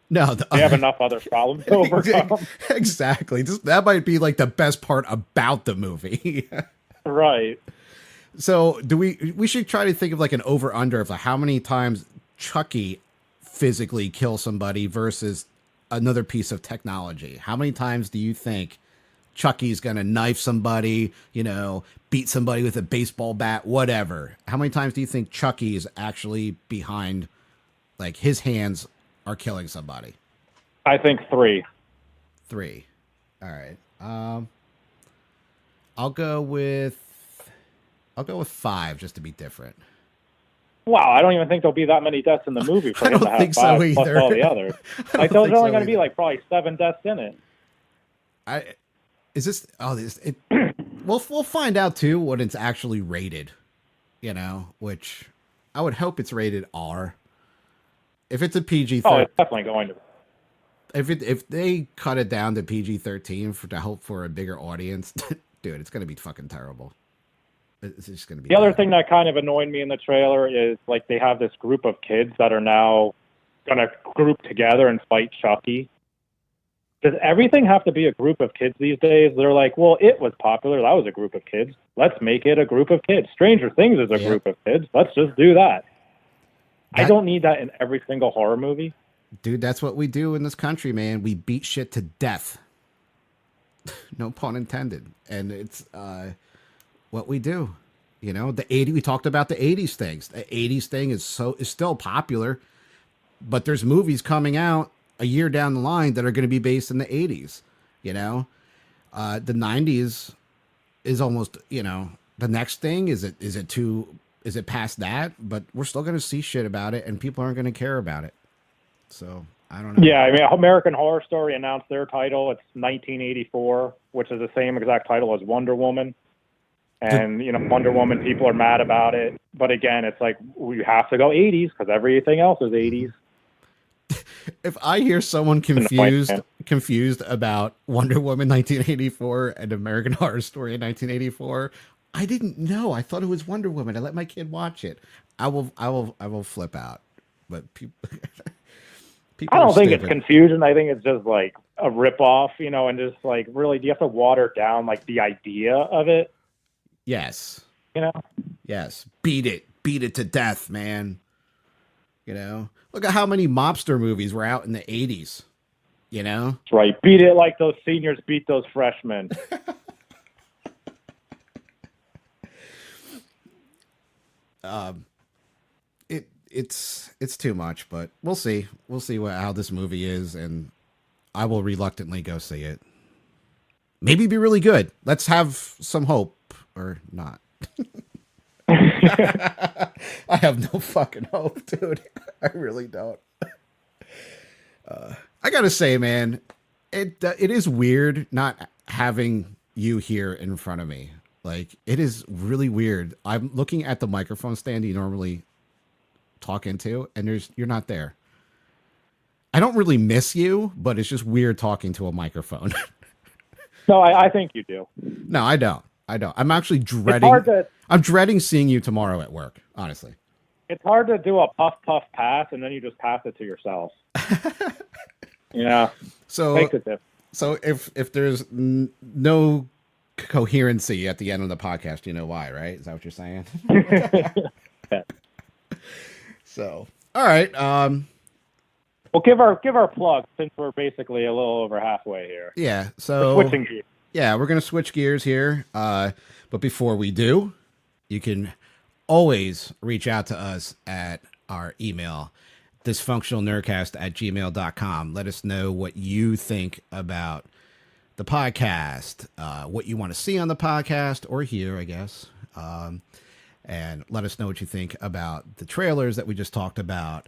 No, they have enough other problems to overcome. Exactly. That might be like the best part about the movie. Right. So we should try to think of like an over under of like how many times Chucky physically kills somebody versus another piece of technology. How many times do you think Chucky's going to knife somebody, beat somebody with a baseball bat, whatever? How many times do you think Chucky is actually behind, like his hands are killing somebody? I think 3. 3. All right. I'll go with 5 just to be different. Wow, I don't even think there'll be that many deaths in the movie for I him don't to have think 5 so plus either. all the others. Like, there's only going to be like probably 7 deaths in it. We'll find out too when it's actually rated, you know, which I would hope it's rated R. If it's a PG-13, Oh, it's definitely going to. if they cut it down to PG-13 to hope for a bigger audience, dude, it's gonna be fucking terrible. It's just gonna be. The other thing that kind of annoyed me in the trailer is like they have this group of kids that are now gonna group together and fight Chucky. Does everything have to be a group of kids these days? They're like, well, it was popular. That was a group of kids. Let's make it a group of kids. Stranger Things is a group of kids. Let's just do that. I don't need that in every single horror movie. Dude, that's what we do in this country, man. We beat shit to death. No pun intended. And it's what we do. You know, we talked about the 80s things. The 80s thing is still popular, but there's movies coming out a year down the line that are going to be based in the 80s. You know, the 90s is almost, you know, the next thing. Is it past that? But we're still going to see shit about it, and people aren't going to care about it. So I don't know. Yeah, I mean, American Horror Story announced their title. It's 1984, which is the same exact title as Wonder Woman. And, you know, Wonder Woman, people are mad about it. But again, it's like, we have to go 80s because everything else is 80s. If I hear someone confused about Wonder Woman 1984 and American Horror Story in 1984, I didn't know. I thought it was Wonder Woman. I let my kid watch it. I will flip out. But people I don't think it's confusion. I think it's just like a ripoff, you know, and just like, really, do you have to water down like the idea of it? Yes. You know? Yes. Beat it to death, man. You know? Look at how many mobster movies were out in the 80s. You know? That's right. Beat it like those seniors beat those freshmen. It's too much, but we'll see. We'll see how this movie is, and I will reluctantly go see it. Maybe be really good. Let's have some hope, or not. I have no fucking hope, dude. I really don't. I gotta say, man, it is weird not having you here in front of me. Like, it is really weird. I'm looking at the microphone stand you normally talk into, and you're not there. I don't really miss you, but it's just weird talking to a microphone. No, I think you do. No, I don't. I'm actually dreading. I'm dreading seeing you tomorrow at work. Honestly, it's hard to do a puff pass and then you just pass it to yourself. Yeah. So if there's no coherency at the end of the podcast, you know why, right? Is that what you're saying? Yeah. So, all right. Well, give our plug since we're basically a little over halfway here. Yeah. So we're switching gears. Yeah, we're gonna switch gears here. But before we do, you can always reach out to us at our email, dysfunctionalnerdcast@gmail.com. Let us know what you think about the podcast, what you want to see on the podcast or hear, I guess. And let us know what you think about the trailers that we just talked about.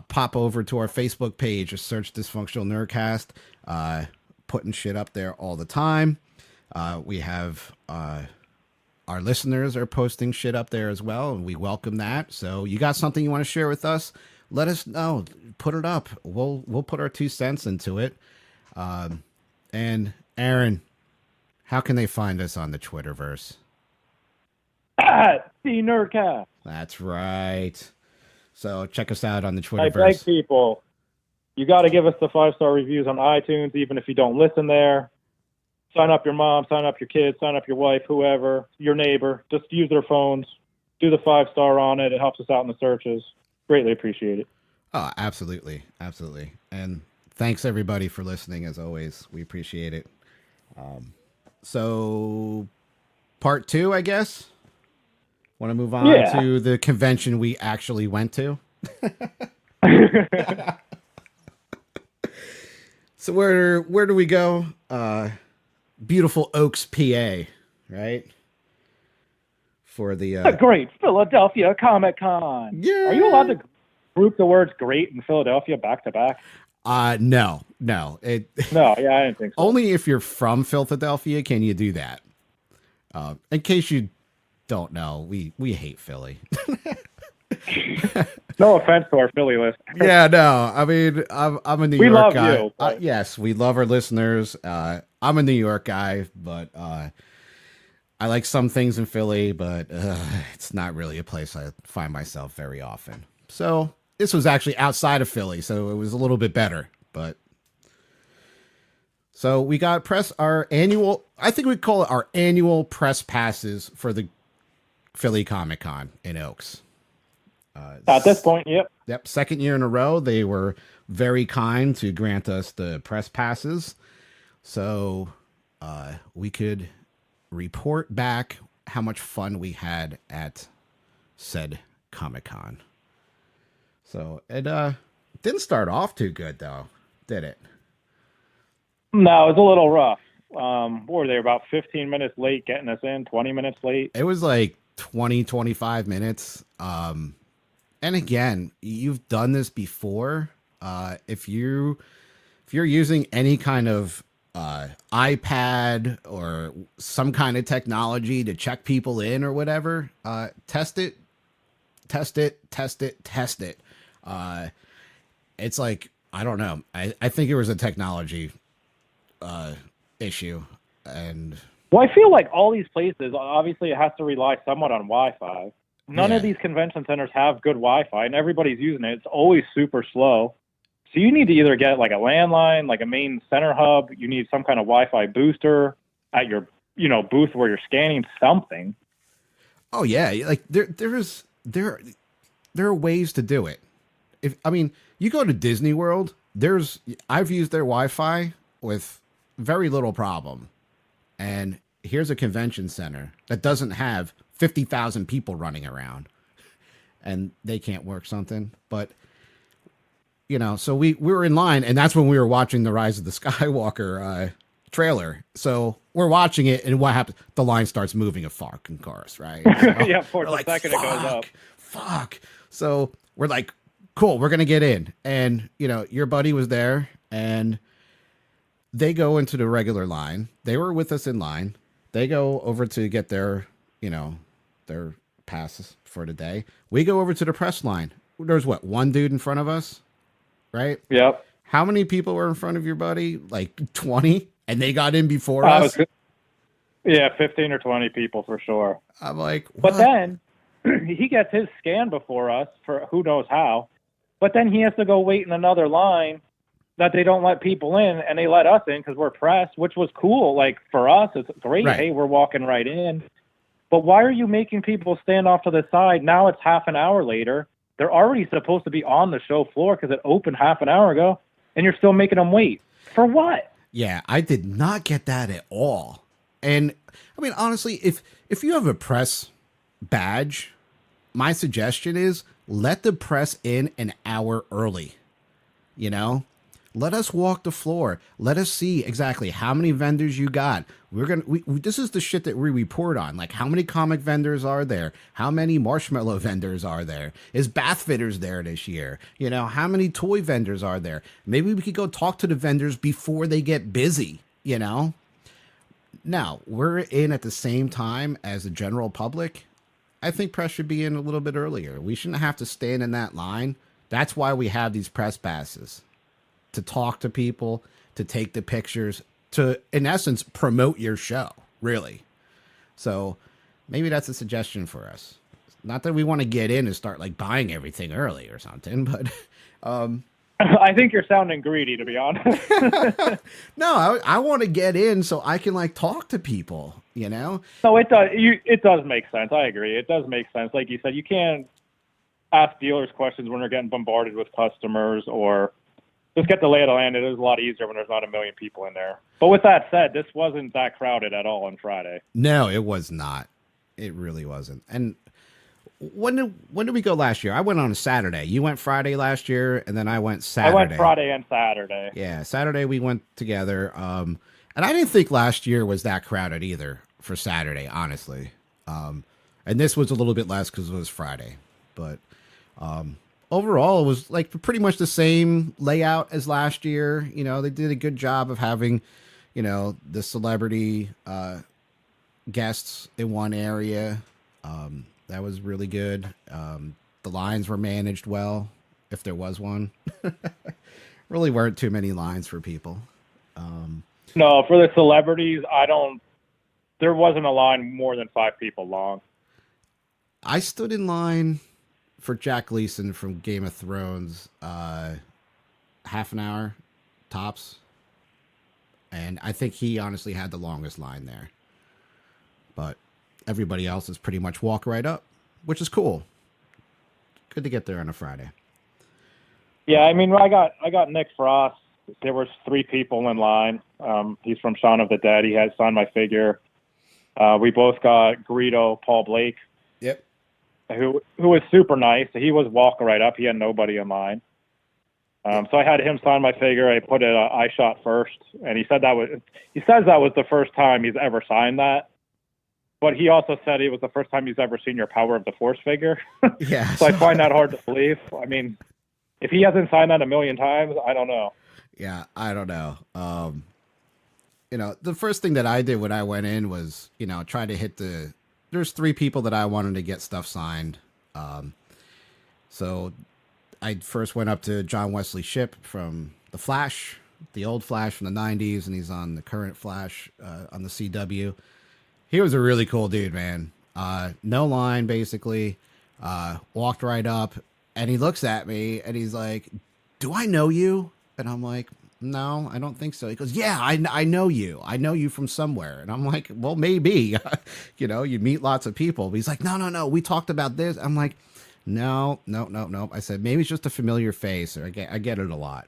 Pop over to our Facebook page or search Dysfunctional Nerdcast. Putting shit up there all the time. We have our listeners are posting shit up there as well, and we welcome that. So you got something you want to share with us? Let us know. Put it up. We'll put our 2 cents into it. And Aaron, how can they find us on the Twitterverse? At the Nerdcast. That's right. So check us out on the Twitterverse. I beg people, you got to give us the 5-star reviews on iTunes, even if you don't listen there. Sign up your mom, sign up your kids, sign up your wife, whoever, your neighbor. Just use their phones. Do the 5-star on it. It helps us out in the searches. Greatly appreciate it. Oh, absolutely. Absolutely. And thanks, everybody, for listening, as always. We appreciate it. So, part 2, I guess? Want to move on to the convention we actually went to? So where do we go? Beautiful Oaks, PA, right? For the The Great Philadelphia Comic Con. yeah. Are you allowed to group the words "great" and Philadelphia back to back? No. No, yeah, I didn't think so. Only if you're from Philadelphia can you do that. In case you don't know, we hate Philly. No offense to our Philly list. Yeah, no. I mean, I'm a New We York love guy. you, but- Yes, we love our listeners. I'm a New York guy, but I like some things in Philly, but it's not really a place I find myself very often. So this was actually outside of Philly, so it was a little bit better. But so we got our annual. I think we call it our annual press passes for the Philly Comic Con in Oaks. At this point, yep. Yep, second year in a row, they were very kind to grant us the press passes, so we could report back how much fun we had at said Comic-Con. So it didn't start off too good, though, did it? No, it was a little rough. What were they, about 15 minutes late getting us in, 20 minutes late? It was like 20, 25 minutes. And again, you've done this before. If you're using any kind of iPad or some kind of technology to check people in or whatever, test it. It's like, I don't know. I think it was a technology issue. And Well, I feel like all these places, obviously it has to rely somewhat on Wi-Fi. None of these convention centers have good Wi-Fi, and everybody's using it. It's always super slow. So you need to either get like a landline, like a main center hub. You need some kind of Wi-Fi booster at your, booth where you're scanning something. oh yeah, like there are ways to do it. You go to Disney World, I've used their Wi-Fi with very little problem. And here's a convention center that doesn't have 50,000 people running around and they can't work something. But, so we were in line, and that's when we were watching the Rise of the Skywalker trailer. So we're watching it, and what happens? The line starts moving a fucking course, right? So Yeah, for a second it goes up. Fuck. So we're like, cool, we're going to get in. And, your buddy was there, and they go into the regular line. They were with us in line. They go over to get their passes for the day. We go over to the press line. There's one dude in front of us, right? Yep. How many people were in front of your buddy? Like 20? And they got in before us? Yeah, 15 or 20 people for sure. I'm like, what? But then he gets his scan before us for who knows how. But then he has to go wait in another line that they don't let people in, and they let us in because we're press, which was cool. Like, for us, it's great. Right. Hey, we're walking right in. But why are you making people stand off to the side? Now it's half an hour later. They're already supposed to be on the show floor because it opened half an hour ago, and you're still making them wait. For what? Yeah, I did not get that at all. And, honestly, if you have a press badge, my suggestion is let the press in an hour early, Let us walk the floor. Let us see exactly how many vendors you got. This is the shit that we report on. Like, how many comic vendors are there? How many marshmallow vendors are there? Is Bath Fitters there this year? How many toy vendors are there? Maybe we could go talk to the vendors before they get busy, Now, we're in at the same time as the general public. I think press should be in a little bit earlier. We shouldn't have to stand in that line. That's why we have these press passes. To talk to people, to take the pictures, to, in essence, promote your show, really. So maybe that's a suggestion for us. Not that we want to get in and start like buying everything early or something, but I think you're sounding greedy, to be honest. no, I want to get in so I can like talk to people, No, it does. It does make sense. I agree. It does make sense. Like you said, you can't ask dealers questions when they're getting bombarded with customers, or just get the lay of the land. It is a lot easier when there's not a million people in there. But with that said, this wasn't that crowded at all on Friday. No, it was not. It really wasn't. And when did we go last year? I went on a Saturday. You went Friday last year, and then I went I Saturday. went Friday and Saturday. Yeah, Saturday we went together. And I didn't think last year was that crowded either for Saturday, honestly. And this was a little bit less because it was Friday, but overall it was like pretty much the same layout as last year. You know, they did a good job of having, you know, the celebrity guests in one area. That was really good. The lines were managed well, if there was one. Really weren't too many lines for people. No, for the celebrities, there wasn't a line more than 5 people long. I stood in line for Jack Gleason from Game of Thrones, half an hour tops. And I think he honestly had the longest line there. But everybody else is pretty much walk right up, which is cool. Good to get there on a Friday. Yeah, I mean, I got Nick Frost. There was 3 people in line. He's from Shaun of the Dead. He had signed my figure. We both got Greedo, Paul Blake. Yep. Who was super nice. He was walking right up. He had nobody in line. So I had him sign my figure. I put it I shot first, and he says that was the first time he's ever signed that. But he also said it was the first time he's ever seen your Power of the Force figure. Yeah. So I find that hard to believe. I mean, if he hasn't signed that a million times, I don't know. Yeah, I don't know. You know, the first thing that I did when I went in was, you know, try to hit there's 3 people that I wanted to get stuff signed. So I first went up to John Wesley Shipp from The Flash, the old Flash from the 90s, and he's on the current Flash on the CW. He was a really cool dude, man. No line, basically. Walked right up, and he looks at me, and he's like, "Do I know you?" And I'm like, "No, I don't think so." He goes, "Yeah, I know you. I know you from somewhere." And I'm like, "Well, maybe." You know, you meet lots of people. But he's like, No. We talked about this." I'm like, No. I said, "Maybe it's just a familiar face, or I get it a lot."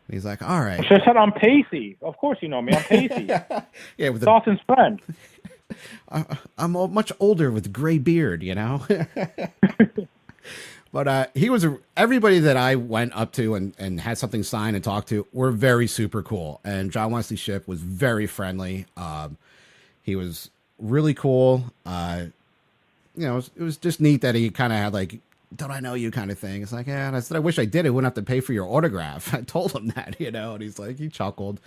And he's like, "All right." I should have said I'm Pacey. Of course you know me. I'm Pacey. Yeah, with Dawson's friend. I'm much older with gray beard, you know. But everybody that I went up to and had something signed and talked to were very super cool. And John Wesley Shipp was very friendly. He was really cool. You know, it was just neat that he kind of had like, "Don't I know you?" kind of thing. It's like, yeah. And I said, "I wish I did. I wouldn't have to pay for your autograph." I told him that, you know, and he's like, he chuckled.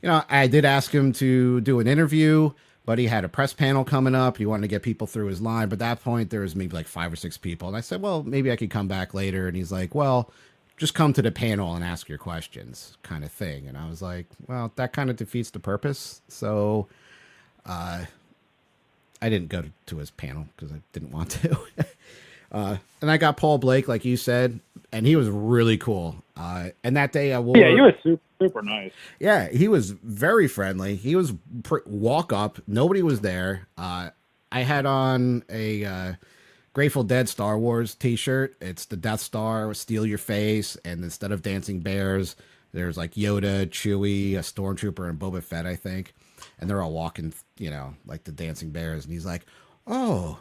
You know, I did ask him to do an interview, but he had a press panel coming up. He wanted to get people through his line. But at that point, there was maybe like 5 or 6 people. And I said, "Well, maybe I could come back later." And he's like, "Well, just come to the panel and ask your questions," kind of thing. And I was like, well, that kind of defeats the purpose. So I didn't go to his panel because I didn't want to. And I got Paul Blake, like you said, and he was really cool. And that day I wore... Yeah, he was super nice. Yeah, he was very friendly. He was walk up. Nobody was there. I had on a Grateful Dead Star Wars t-shirt. It's the Death Star, steal your face. And instead of dancing bears, there's like Yoda, Chewie, a Stormtrooper, and Boba Fett, I think. And they're all walking, you know, like the dancing bears. And he's like, "Oh,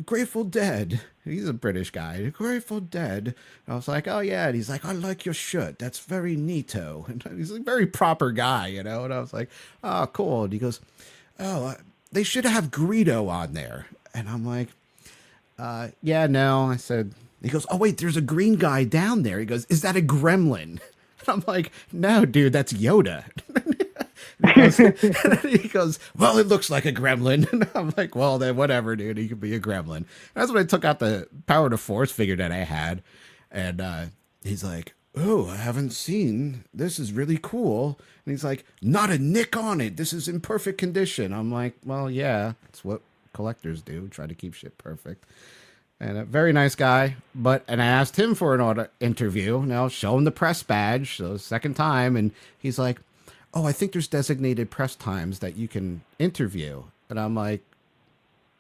Grateful Dead." He's a British guy. "Grateful Dead." And I was like, "Oh, yeah." And he's like, "I like your shirt. That's very neato." And he's a very proper guy, you know. And I was like, "Oh, cool." And he goes, "Oh, they should have Greedo on there." And I'm like, "Yeah, no." I said, he goes, "Oh, wait, there's a green guy down there." He goes, "Is that a gremlin?" And I'm like, "No, dude, that's Yoda." He goes, "Well, it looks like a gremlin." And I'm like, "Well, then whatever, dude. He could be a gremlin." And that's when I took out the Power to Force figure that I had. And he's like, "Oh, I haven't seen. This is really cool." And he's like, "Not a nick on it. This is in perfect condition." I'm like, "Well, yeah, that's what collectors do. Try to keep shit perfect." And a very nice guy. And I asked him for an interview. Now, show him the press badge. So second time. And he's like, "Oh, I think there's designated press times that you can interview." And I'm like,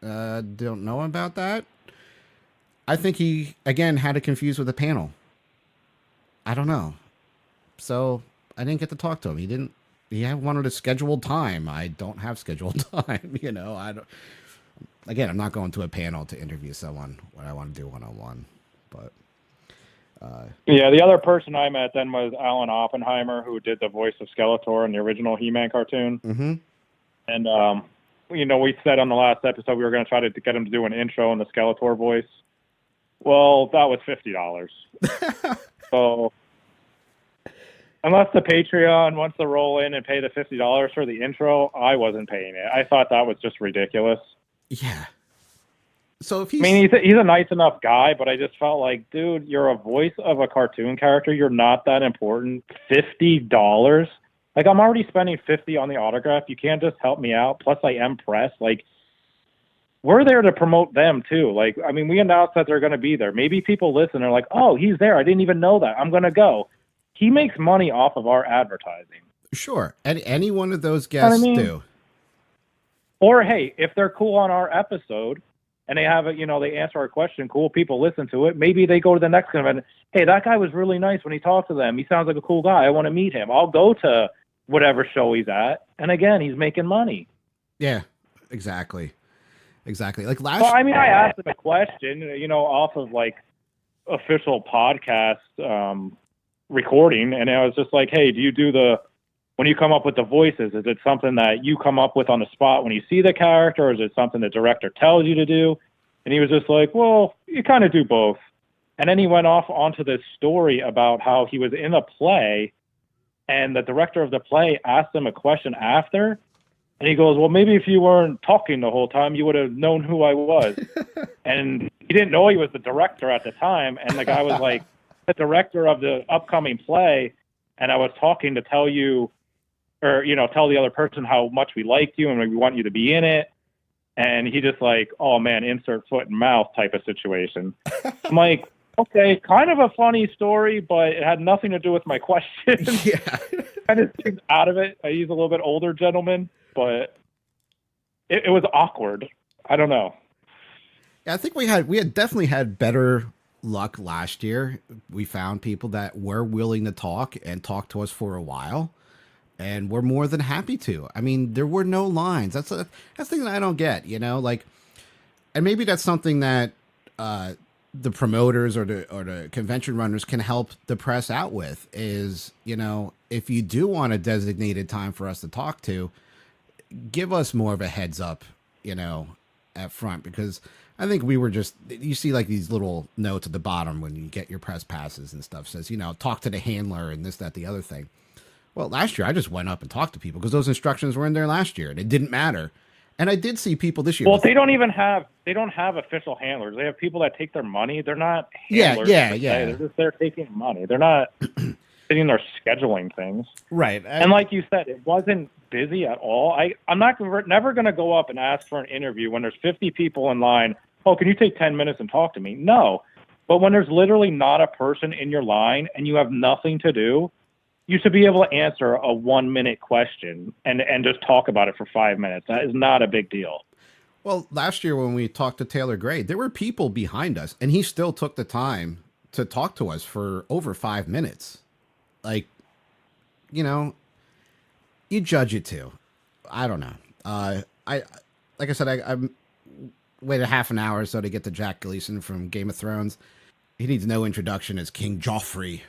don't know about that. I think he, again, had it confused with a panel. I don't know. So I didn't get to talk to him. He wanted a scheduled time. I don't have scheduled time, you know. Again, I'm not going to a panel to interview someone when I want to do one-on-one, but Yeah, the other person I met then was Alan Oppenheimer, who did the voice of Skeletor in the original He-Man cartoon. mm-hmm. And, we said on the last episode we were going to try to get him to do an intro in the Skeletor voice. Well, that was $50. So unless the Patreon wants to roll in and pay the $50 for the intro, I wasn't paying it. I thought that was just ridiculous. Yeah. So if I mean, he's a nice enough guy, but I just felt like, dude, you're a voice of a cartoon character. You're not that important. $50? Like, I'm already spending $50 on the autograph. You can't just help me out. Plus, I am press. Like, we're there to promote them, too. Like, I mean, we announced that they're going to be there. Maybe people listen and are like, oh, he's there. I didn't even know that. I'm going to go. He makes money off of our advertising. Sure. And any one of those guests do. Or, hey, if they're cool on our episode and they have it, they answer our question, cool, people listen to it. Maybe they go to the next event. Hey, that guy was really nice when he talked to them. He sounds like a cool guy. I want to meet him. I'll go to whatever show he's at. And again, he's making money. Yeah, exactly. Like last. Well, I mean, I asked him a question, off of like official podcast recording, and I was just like, "Hey, do you do when you come up with the voices? Is it something that you come up with on the spot when you see the character, or is it something the director tells you to do?" And he was just like, "Well, you kind of do both." And then he went off onto this story about how he was in a play, and the director of the play asked him a question after. And he goes, well, maybe if you weren't talking the whole time, you would have known who I was. And he didn't know he was the director at the time. And the guy was like, the director of the upcoming play. And I was talking to tell you, or, tell the other person how much we liked you and we want you to be in it. And he just like, oh, man, insert foot and mouth type of situation. I'm like, okay, kind of a funny story, but it had nothing to do with my question. Yeah. I just seemed out of it. He's a little bit older gentleman. But it was awkward. I don't know. Yeah, I think we had definitely had better luck last year. We found people that were willing to talk and talk to us for a while, and we're more than happy to. I mean, there were no lines. That's the thing that I don't get, like, and maybe that's something that the promoters or the convention runners can help the press out with is, if you do want a designated time for us to talk to, give us more of a heads up, at front, because I think we were you see like these little notes at the bottom when you get your press passes and stuff says, talk to the handler and this, that, the other thing. Well, last year I just went up and talked to people because those instructions were in there last year and it didn't matter. And I did see people this year. Well, they don't have official handlers. They have people that take their money. They're not handlers. Yeah. They're just there taking money. They're not sitting there scheduling things. Right. And like you said, it wasn't busy at all. I'm never going to go up and ask for an interview when there's 50 people in line. Oh, can you take 10 minutes and talk to me? No. But when there's literally not a person in your line and you have nothing to do, you should be able to answer a 1-minute question and just talk about it for 5 minutes. That is not a big deal. Well, last year when we talked to Taylor Gray, there were people behind us and he still took the time to talk to us for over 5 minutes. Like, you judge it too. I don't know. Like I said, I waited half an hour or so to get to Jack Gleason from Game of Thrones. He needs no introduction as King Joffrey,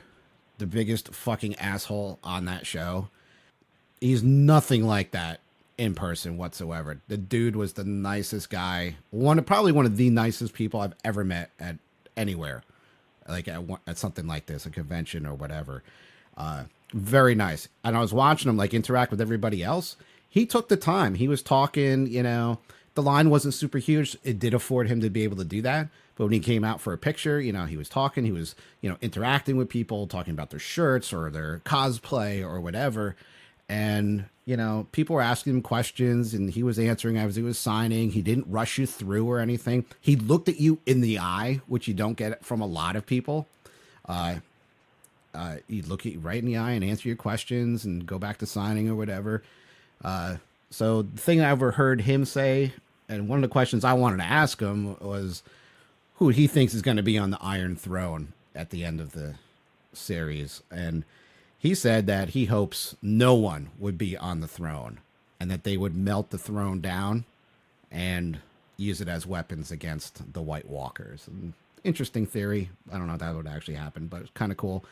the biggest fucking asshole on that show. He's nothing like that in person whatsoever. The dude was the nicest guy. Probably one of the nicest people I've ever met at anywhere, like at something like this, a convention or whatever. Very nice. And I was watching him like interact with everybody else. He took the time. He was talking, the line wasn't super huge. It did afford him to be able to do that. But when he came out for a picture, he was talking, he was, interacting with people, talking about their shirts or their cosplay or whatever. And, people were asking him questions and he was answering as he was signing. He didn't rush you through or anything. He looked at you in the eye, which you don't get from a lot of people. He'd look at you right in the eye and answer your questions and go back to signing or whatever. So the thing I ever heard him say, and one of the questions I wanted to ask him was who he thinks is going to be on the Iron Throne at the end of the series. And he said that he hopes no one would be on the throne and that they would melt the throne down and use it as weapons against the White Walkers. And interesting theory. I don't know if that would actually happen, but it's kind of cool.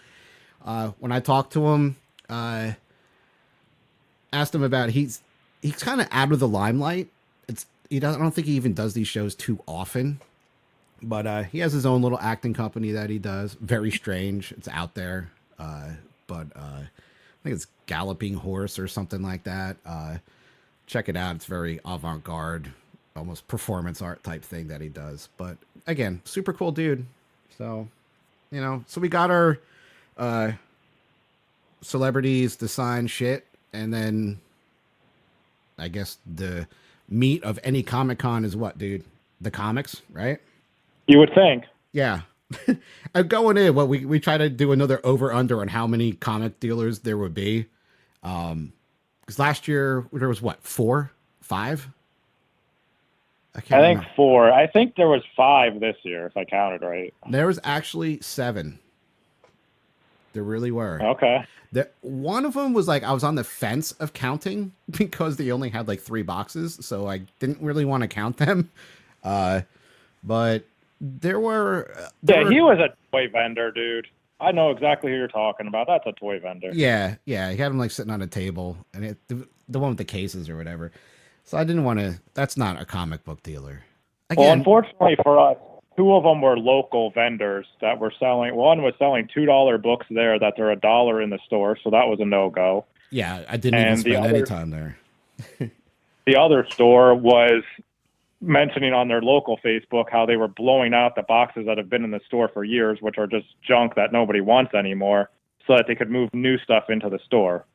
When I talked to him, asked him about he's kind of out of the limelight. I don't think he even does these shows too often, but he has his own little acting company that he does. Very strange. It's out there, but I think it's Galloping Horse or something like that. Check it out. It's very avant-garde, almost performance art type thing that he does. But again, super cool dude. So, so we got our celebrities to sign shit, and then I guess the meat of any Comic-Con is what, dude? The comics, right? You would think. Yeah. Going in, we try to do another over-under on how many comic dealers there would be. Because last year there was what, 4, 5? I think 4. I think there was 5 this year, if I counted right. There was actually 7. There really were. Okay. One of them was like I was on the fence of counting because they only had like 3 boxes, so I didn't really want to count them. But there were. He was a toy vendor, dude. I know exactly who you're talking about. That's a toy vendor. Yeah. He had them like sitting on a table, and the one with the cases or whatever. So I didn't want to. That's not a comic book dealer. Again, well, unfortunately for us, 2 of them were local vendors that were selling. One was selling $2 books there that they're $1 in the store, so that was a no-go. Yeah, I didn't even spend any time there. The other store was mentioning on their local Facebook how they were blowing out the boxes that have been in the store for years, which are just junk that nobody wants anymore, so that they could move new stuff into the store.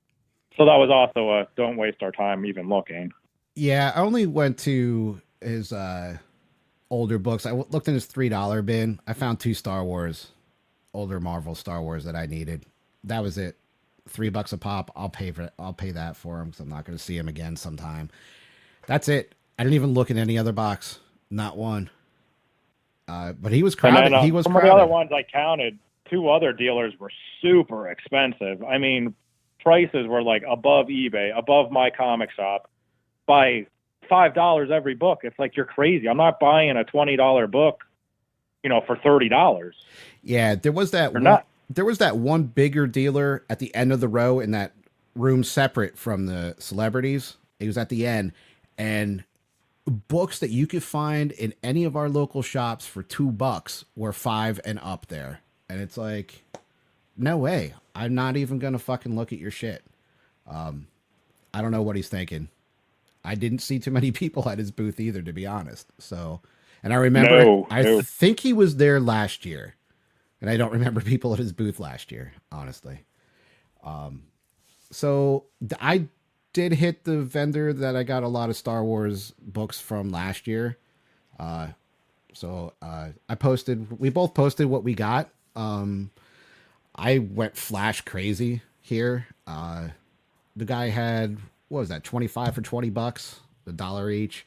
So that was also a don't waste our time even looking. Yeah, I only went to his older books. I looked in his $3 bin. I found 2 Star Wars, older Marvel Star Wars that I needed. That was it. $3 a pop. I'll pay that for them because I'm not going to see him again sometime. That's it. I didn't even look in any other box. Not one. But he was crowded. Then, he was some crowded. of the other ones I counted, 2 other dealers were super expensive. I mean, prices were like above eBay, above my comic shop by $5 every book. It's like, you're crazy. I'm not buying a $20 book, for $30. Yeah, there was that. There was that one bigger dealer at the end of the row in that room separate from the celebrities. He was at the end, and books that you could find in any of our local shops for $2 were $5 and up there. And it's like, no way. I'm not even gonna fucking look at your shit. I don't know what he's thinking. I didn't see too many people at his booth either, to be honest. So, and I remember, I think he was there last year, and I don't remember people at his booth last year, honestly. So I did hit the vendor that I got a lot of Star Wars books from last year. So we both posted what we got. I went flash crazy here. The guy had, what was that, 25 for $20, $1 each.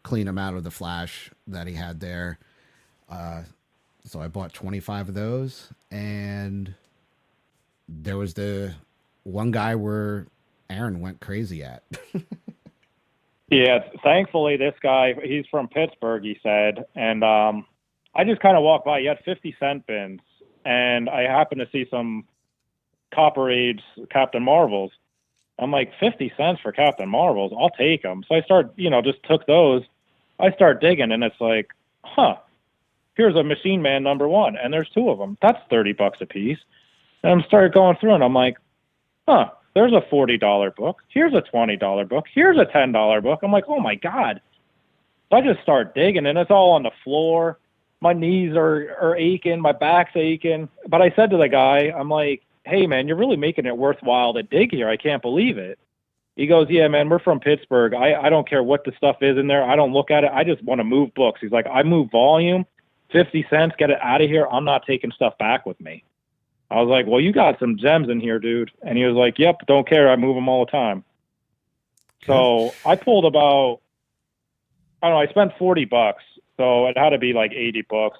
Clean them out of the flash that he had there. So I bought 25 of those, and there was the one guy where Aaron went crazy at. Yeah, thankfully this guy, he's from Pittsburgh, he said, and I just kind of walked by. He had 50-cent bins, and I happened to see some Copper Age Captain Marvels. I'm like, 50 cents for Captain Marvels? I'll take them. So I just took those. I start digging, and it's like, here's a Machine Man #1, and there's 2 of them. That's $30 a piece. And I started going through, and I'm like, there's a $40 book. Here's a $20 book. Here's a $10 book. I'm like, oh, my God. So I just start digging, and it's all on the floor. My knees are aching. My back's aching. But I said to the guy, I'm like, hey, man, you're really making it worthwhile to dig here. I can't believe it. He goes, yeah, man, we're from Pittsburgh. I don't care what the stuff is in there. I don't look at it. I just want to move books. He's like, I move volume, 50 cents, get it out of here. I'm not taking stuff back with me. I was like, well, you got some gems in here, dude. And he was like, yep, don't care. I move them all the time. So I pulled about, I don't know, I spent $40. So it had to be like 80 books.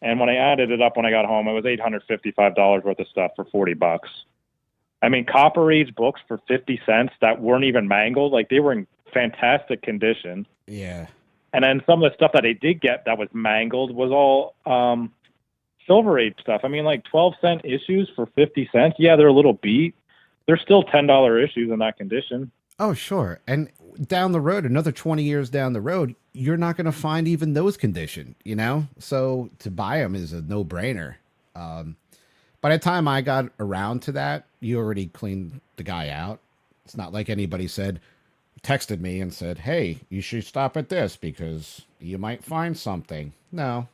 And when I added it up when I got home, it was $855 worth of stuff for $40. I mean, Copper Age books for 50 cents that weren't even mangled. Like, they were in fantastic condition. Yeah. And then some of the stuff that I did get that was mangled was all Silver Age stuff. I mean, like 12-cent issues for 50 cents. Yeah, they're a little beat. They're still $10 issues in that condition. Oh, sure. And down the road, another 20 years down the road, you're not going to find even those condition, you know? So to buy them is a no-brainer. By the time I got around to that, you already cleaned the guy out. It's not like anybody texted me and said, hey, you should stop at this because you might find something. No,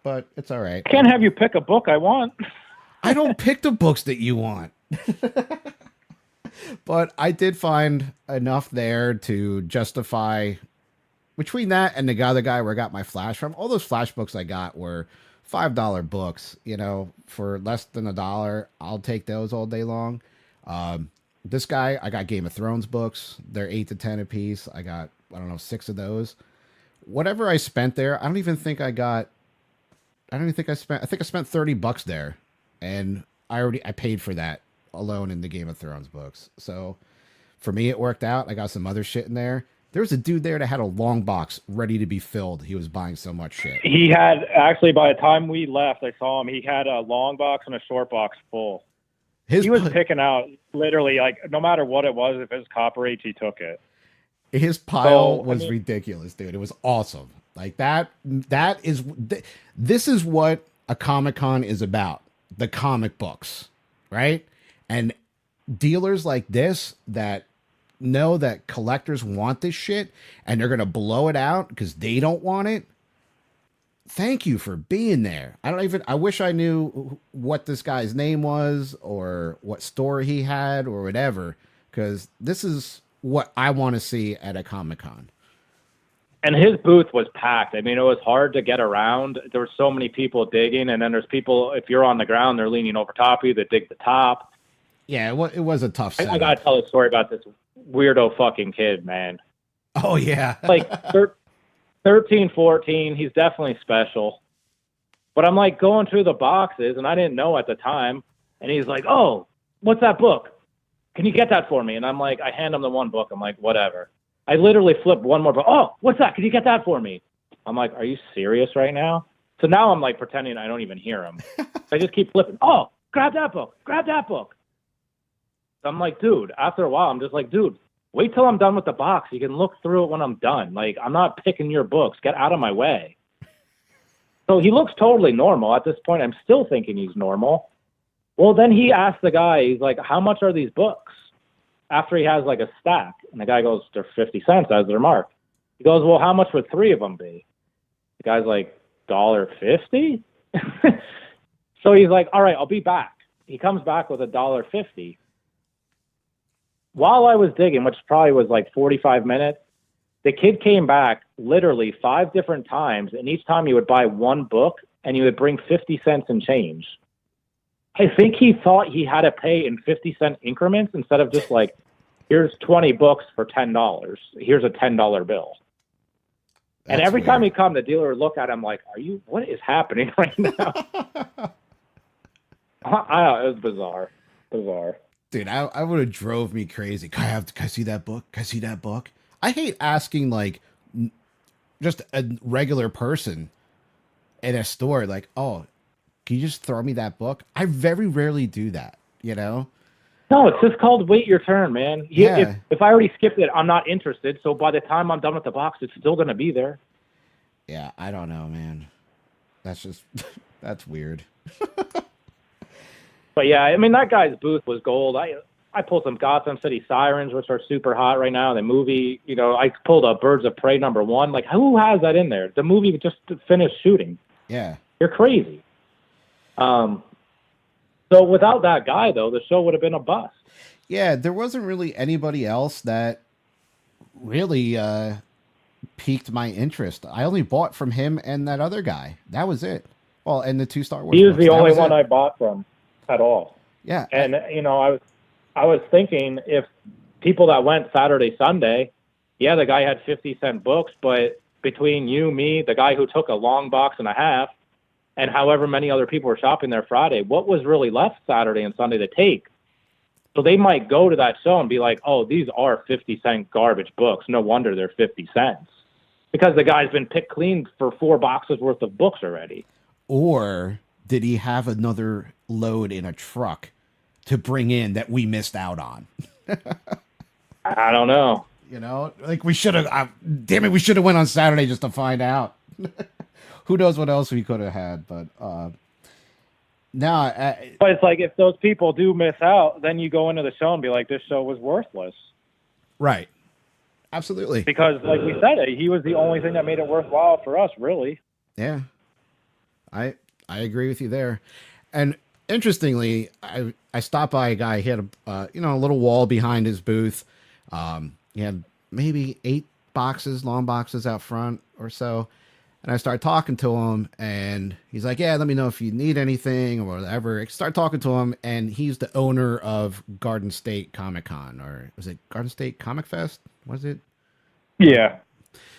but it's all right. I can't have you pick a book I want. I don't pick the books that you want. But I did find enough there to justify, between that and the other guy where I got my Flash from, all those Flash books I got were $5 books, you know, for less than $1. I'll take those all day long. This guy, I got Game of Thrones books. They're 8 to 10 a piece. I got, I don't know, 6 of those. Whatever I spent there, I think I spent $30 there, and I paid for that alone in the Game of Thrones books. So for me, it worked out. I got some other shit in there. There was a dude there that had a long box ready to be filled. He was buying so much shit. He had, actually, by the time we left, I saw him. He had a long box and a short box full. He was picking out, literally, like, no matter what it was, if it was Copper Age, he took it. His pile was ridiculous, dude. It was awesome. Like, this is what a Comic-Con is about. The comic books, right? And dealers like this that know that collectors want this shit and they're going to blow it out because they don't want it. Thank you for being there. I wish I knew what this guy's name was or what store he had or whatever, because this is what I want to see at a Comic-Con. And his booth was packed. I mean, it was hard to get around. There were so many people digging, and then there's people, if you're on the ground, they're leaning over top of you, that dig the top. Yeah, it was a tough setup. I got to tell a story about this weirdo fucking kid, man. Oh, yeah. Like 13, 14, he's definitely special. But I'm like going through the boxes, and I didn't know at the time. And he's like, oh, what's that book? Can you get that for me? And I'm like, I hand him the one book. I'm like, whatever. I literally flipped one more book. Oh, what's that? Can you get that for me? I'm like, are you serious right now? So now I'm like pretending I don't even hear him. I just keep flipping. Oh, grab that book. Grab that book. So I'm like, dude, after a while, I'm just like, dude, wait till I'm done with the box. You can look through it when I'm done. Like, I'm not picking your books. Get out of my way. So he looks totally normal. At this point, I'm still thinking he's normal. Well, then he asked the guy, he's like, how much are these books? After he has like a stack. And the guy goes, they're 50 cents as their mark. He goes, well, how much would 3 of them be? The guy's like, $1.50? So he's like, all right, I'll be back. He comes back with $1.50. While I was digging, which probably was like 45 minutes, the kid came back literally 5 different times, and each time he would buy one book, and he would bring 50 cents in change. I think he thought he had to pay in 50-cent increments instead of just like, here's 20 books for $10. Here's a $10 bill. And every time he come, the dealer would look at him like, what is happening right now? It was bizarre. Dude, I would have drove me crazy. Can I see that book? Can I see that book? I hate asking like just a regular person in a store like, oh, can you just throw me that book? I very rarely do that, you know? No, it's just called wait your turn, man. Yeah. If I already skipped it, I'm not interested. So by the time I'm done with the box, it's still going to be there. Yeah, I don't know, man. That's that's weird. But yeah, I mean, that guy's booth was gold. I pulled some Gotham City Sirens, which are super hot right now. The movie, you know, I pulled a Birds of Prey #1. Like, who has that in there? The movie just finished shooting. Yeah. You're crazy. So without that guy, though, the show would have been a bust. Yeah, there wasn't really anybody else that really piqued my interest. I only bought from him and that other guy. That was it. Well, and the 2 Star Wars. He was the only one I bought from at all. Yeah. And, you know, I was thinking if people that went Saturday, Sunday, yeah, the guy had 50-cent books, but between you, me, the guy who took a long box and a half, and however many other people were shopping there Friday, what was really left Saturday and Sunday to take? So they might go to that show and be like, oh, these are 50-cent garbage books. No wonder they're 50 cents. because the guy's been picked clean for 4 boxes worth of books already. Or did he have another load in a truck to bring in that we missed out on? I don't know. You know, like we should have. Damn it, we should have went on Saturday just to find out. Who knows what else we could have had? But but it's like if those people do miss out, then you go into the show and be like, this show was worthless. Right. Absolutely. Because, like we said, he was the only thing that made it worthwhile for us, really. Yeah. I agree with you there. And interestingly, I stopped by a guy. He had a little wall behind his booth. He had maybe 8 boxes, long boxes out front or so. And I started talking to him, and he's like, yeah, let me know if you need anything or whatever. I started talking to him, and he's the owner of Garden State Comic Con, or was it Garden State Comic Fest? Was it? Yeah.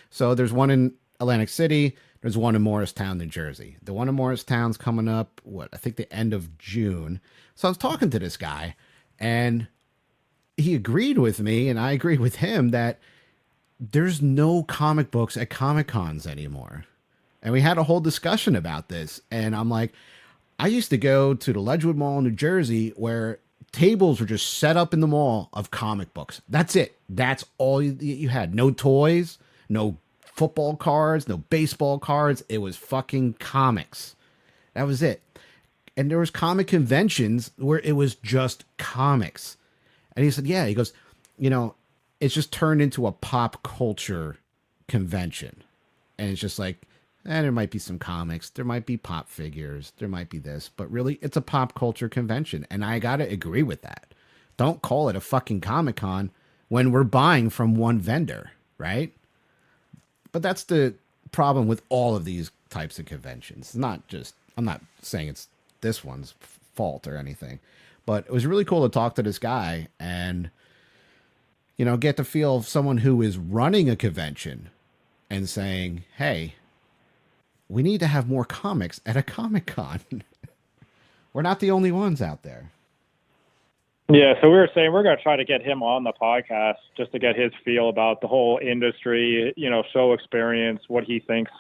So there's one in Atlantic City. There's one in Morristown, New Jersey. The one in Morristown's coming up, I think the end of June. So I was talking to this guy, and he agreed with me, and I agreed with him, that there's no comic books at Comic Cons anymore. And we had a whole discussion about this. And I'm like, I used to go to the Ledgewood Mall in New Jersey where tables were just set up in the mall of comic books. That's it. That's all you had. No toys, no football cards, no baseball cards. It was fucking comics. That was it. And there was comic conventions where it was just comics. And he said, yeah, he goes, it's just turned into a pop culture convention. And it's just like, there might be some comics, there might be pop figures, there might be this, but really it's a pop culture convention. And I got to agree with that. Don't call it a fucking Comic-Con when we're buying from one vendor, right? But that's the problem with all of these types of conventions. I'm not saying it's this one's fault or anything, but it was really cool to talk to this guy and, get the feel of someone who is running a convention and saying, hey, we need to have more comics at a Comic-Con. We're not the only ones out there. Yeah, so we were saying we're going to try to get him on the podcast just to get his feel about the whole industry, show experience, what he thinks.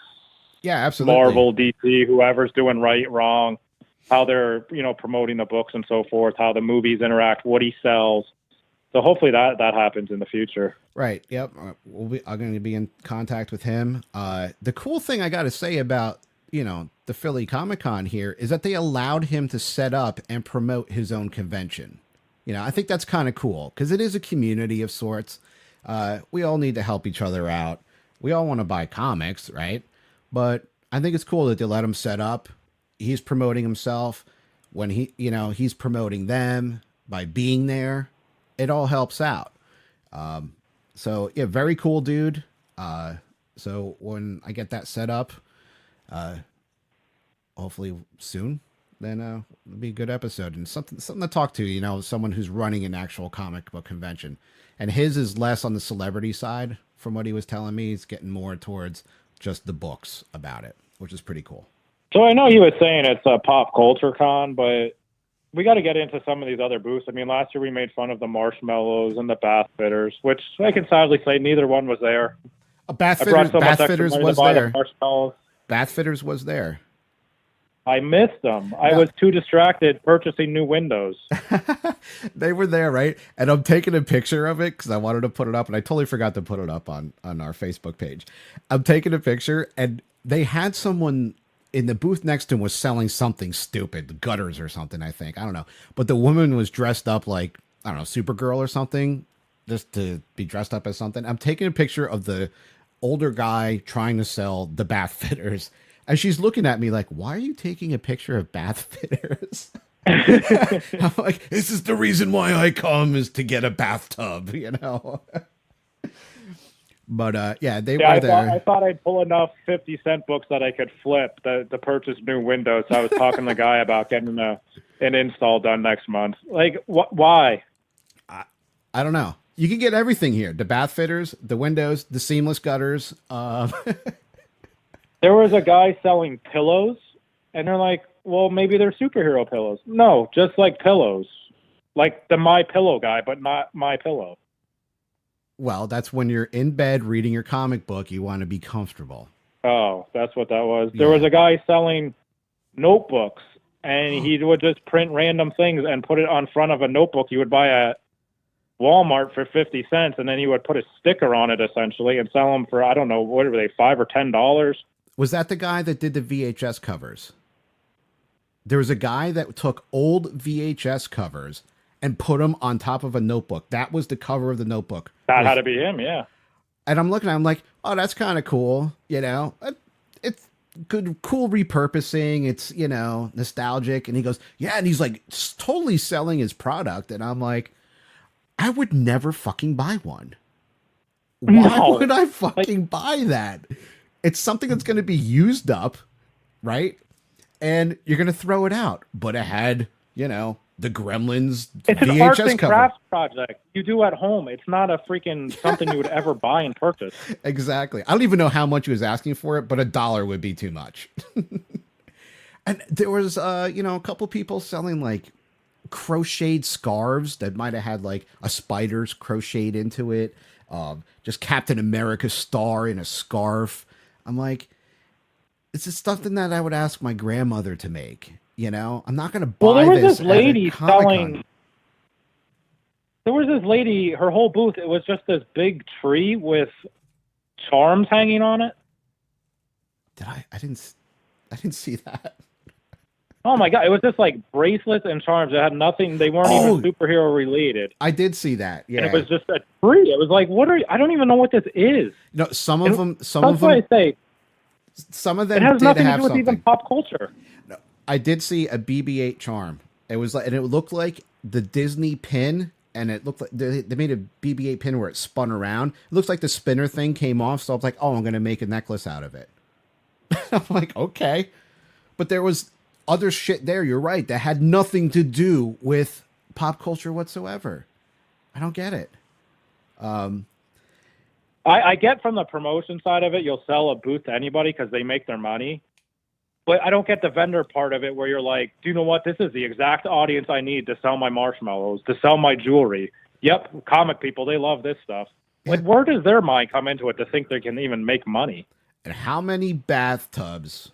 Yeah, absolutely. Marvel, DC, whoever's doing right, wrong, how they're, promoting the books and so forth, how the movies interact, what he sells. So hopefully that happens in the future. Right. Yep. I'm going to be in contact with him. The cool thing I got to say about, the Philly Comic-Con here is that they allowed him to set up and promote his own convention. I think that's kind of cool because it is a community of sorts. We all need to help each other out. We all want to buy comics, right? But I think it's cool that they let him set up. He's promoting himself when he's promoting them by being there. It all helps out. So yeah, very cool dude. So when I get that set up, hopefully soon, then it'll be a good episode and something to talk to, someone who's running an actual comic book convention. And his is less on the celebrity side from what he was telling me. He's getting more towards just the books about it, which is pretty cool. So I know he was saying it's a pop culture con, but we got to get into some of these other booths. I mean, last year we made fun of the marshmallows and the bath fitters, which I can sadly say neither one was there. Bath fitters was there. Bath fitters was there. I missed them. I was too distracted purchasing new windows. They were there, right? And I'm taking a picture of it because I wanted to put it up, and I totally forgot to put it up on our Facebook page. I'm taking a picture, and they had someone in the booth next to him was selling something stupid, gutters or something, I think. I don't know. But the woman was dressed up like, I don't know, Supergirl or something, just to be dressed up as something. I'm taking a picture of the older guy trying to sell the bath fitters. And she's looking at me like, why are you taking a picture of bath fitters? I'm like, this is the reason why I come, is to get a bathtub, But yeah, they were there. I thought I'd pull enough 50-cent books that I could flip to purchase new windows. So I was talking to the guy about getting an install done next month. Like, why? I don't know. You can get everything here. The bath fitters, the windows, the seamless gutters. There was a guy selling pillows, and they're like, well, maybe they're superhero pillows. No, just like pillows. Like the My Pillow guy, but not My Pillow. Well, that's when you're in bed reading your comic book. You want to be comfortable. Oh, that's what that was. There was Yeah. a guy selling notebooks, and he would just print random things and put it on front of a notebook you would buy at Walmart for 50 cents, and then he would put a sticker on it essentially and sell them for, I don't know, what were they, $5 or $10? Was that the guy that did the VHS covers? There was a guy that took old VHS covers and put them on top of a notebook. That was the cover of the notebook. That had to be him, yeah. And I'm looking at him like, oh, that's kind of cool. You know, it's good, cool repurposing. It's, you know, nostalgic. And he goes, yeah. And he's like totally selling his product. And I'm like, I would never fucking buy one. Why would I fucking buy that? It's something that's going to be used up, right? And you're going to throw it out. But it had, you know, the Gremlins it's VHS an arts and cover. crafts project you do at home. It's not a freaking something you would ever buy and purchase. Exactly. I don't even know how much he was asking for it, but $1 would be too much. And there was, you know, a couple people selling like crocheted scarves that might have had like a spider's crocheted into it. Just Captain America's star in a scarf. I'm like, it's just something that I would ask my grandmother to make. You know, I'm not going to buy there was this this lady at a Comic-Con. selling. There was this lady. Her whole booth. It was just this big tree with charms hanging on it. Did I? I didn't see that. Oh my god! It was just like bracelets and charms. It had nothing. They weren't even superhero related. I did see that. Yeah, and it was just a tree. It was like, what are? I don't even know what this is. No, some of them. That's why I say. Some of them it has did nothing have to do with something. even pop culture. No, I did see a BB-8 charm. It was like, and it looked like the Disney pin, and it looked like they made a BB-8 pin where it spun around. It looks like the spinner thing came off, so I was like, oh, I'm going to make a necklace out of it. I'm like, okay. But there was other shit there, you're right, that had nothing to do with pop culture whatsoever. I don't get it. I get from the promotion side of it, you'll sell a booth to anybody because they make their money. But I don't get the vendor part of it where you're like, do you know what? This is the exact audience I need to sell my marshmallows, to sell my jewelry. Yep, comic people, they love this stuff. Yeah. Like, where does their mind come into it to think they can even make money? And how many bathtubs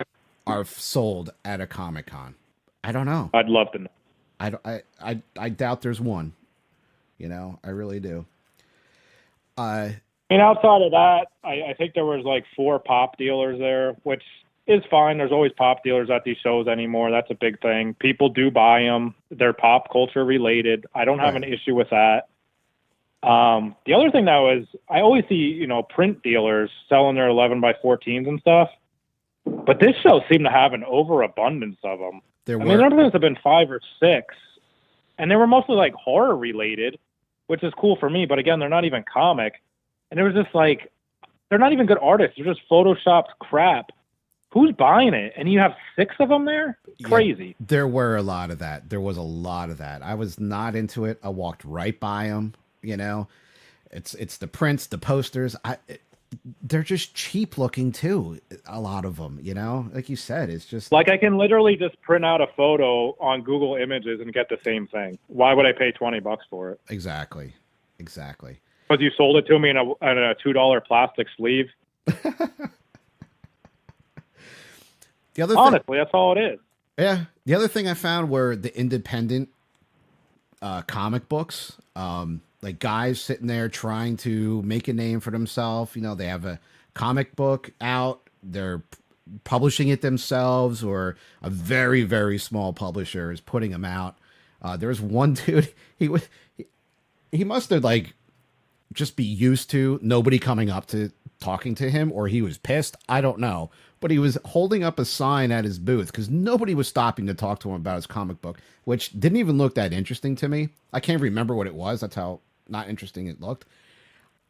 are sold at a Comic-Con? I don't know. I'd love to know. I doubt there's one. You know, I really do. I mean, outside of that, I think there was like 4 pop dealers there, which is fine. There's always pop dealers at these shows anymore. That's a big thing. People do buy them. They're pop culture related. I don't have an issue with that. The other thing that was, I always see, you know, print dealers selling their 11x14s and stuff. But this show seemed to have an overabundance of them. I mean, there must have been 5 or 6. And they were mostly like horror related, which is cool for me. But again, they're not even comic. And it was just like, they're not even good artists. They're just photoshopped crap. Who's buying it? And you have 6 of them there? Crazy. Yeah, there were a lot of that. There was a lot of that. I was not into it. I walked right by them. You know, it's the prints, the posters. They're just cheap looking too. A lot of them, you know, like you said, it's just like I can literally just print out a photo on Google Images and get the same thing. Why would I pay $20 for it? Exactly. Because you sold it to me in a $2 plastic sleeve. Honestly, that's all it is. Yeah. The other thing I found were the independent comic books. Like guys sitting there trying to make a name for themselves. You know, they have a comic book out. They're publishing it themselves, or a very, very small publisher is putting them out. There was one dude, he must have like just be used to nobody coming up to talking to him, or he was pissed. I don't know. But he was holding up a sign at his booth because nobody was stopping to talk to him about his comic book, which didn't even look that interesting to me. I can't remember what it was. That's how not interesting it looked.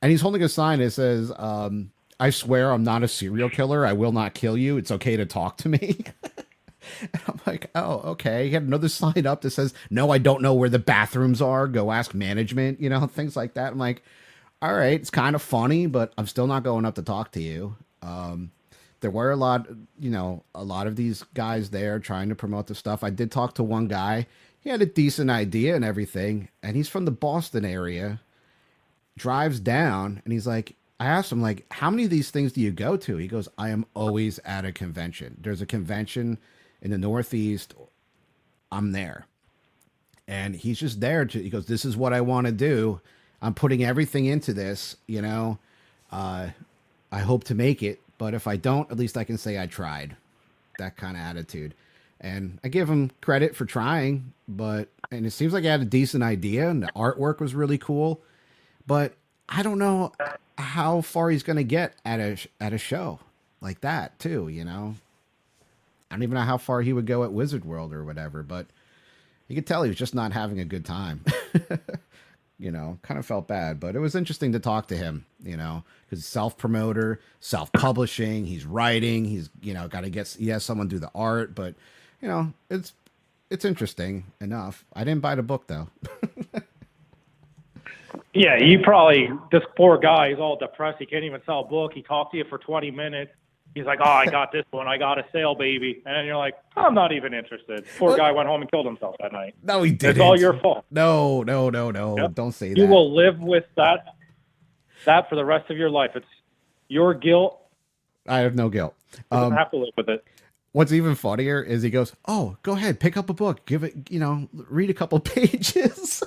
And he's holding a sign that says, I swear I'm not a serial killer. I will not kill you. It's okay to talk to me. And I'm like, oh, okay. He had another sign up that says, no, I don't know where the bathrooms are. Go ask management, you know, things like that. I'm like, all right, it's kind of funny, but I'm still not going up to talk to you. There were a lot of these guys there trying to promote the stuff. I did talk to one guy. He had a decent idea and everything, and he's from the Boston area. drives down, and he's like, I asked him, like, how many of these things do you go to? He goes, I am always at a convention. There's a convention in the Northeast. I'm there. And he's just there to, he goes, this is what I want to do. I'm putting everything into this, you know. I hope to make it, but if I don't, at least I can say I tried. That kind of attitude. And I give him credit for trying, and it seems like he had a decent idea, and the artwork was really cool. But I don't know how far he's going to get at a show like that, too, you know. I don't even know how far he would go at Wizard World or whatever, but you could tell he was just not having a good time. You know, kind of felt bad, but it was interesting to talk to him, you know, because self-promoter, self-publishing, he's writing, he's, you know, got to get, he has someone do the art, but, you know, it's interesting enough. I didn't buy the book, though. Yeah, this poor guy, he's all depressed. He can't even sell a book. He talked to you for 20 minutes. He's like, oh, I got this one. I got a sale, baby. And then you're like, I'm not even interested. Poor guy went home and killed himself that night. No, he didn't. It's all your fault. No. Yep. Don't say that. You will live with that for the rest of your life. It's your guilt. I have no guilt. You don't have to live with it. What's even funnier is he goes, oh, go ahead, pick up a book. Give it, you know, read a couple pages.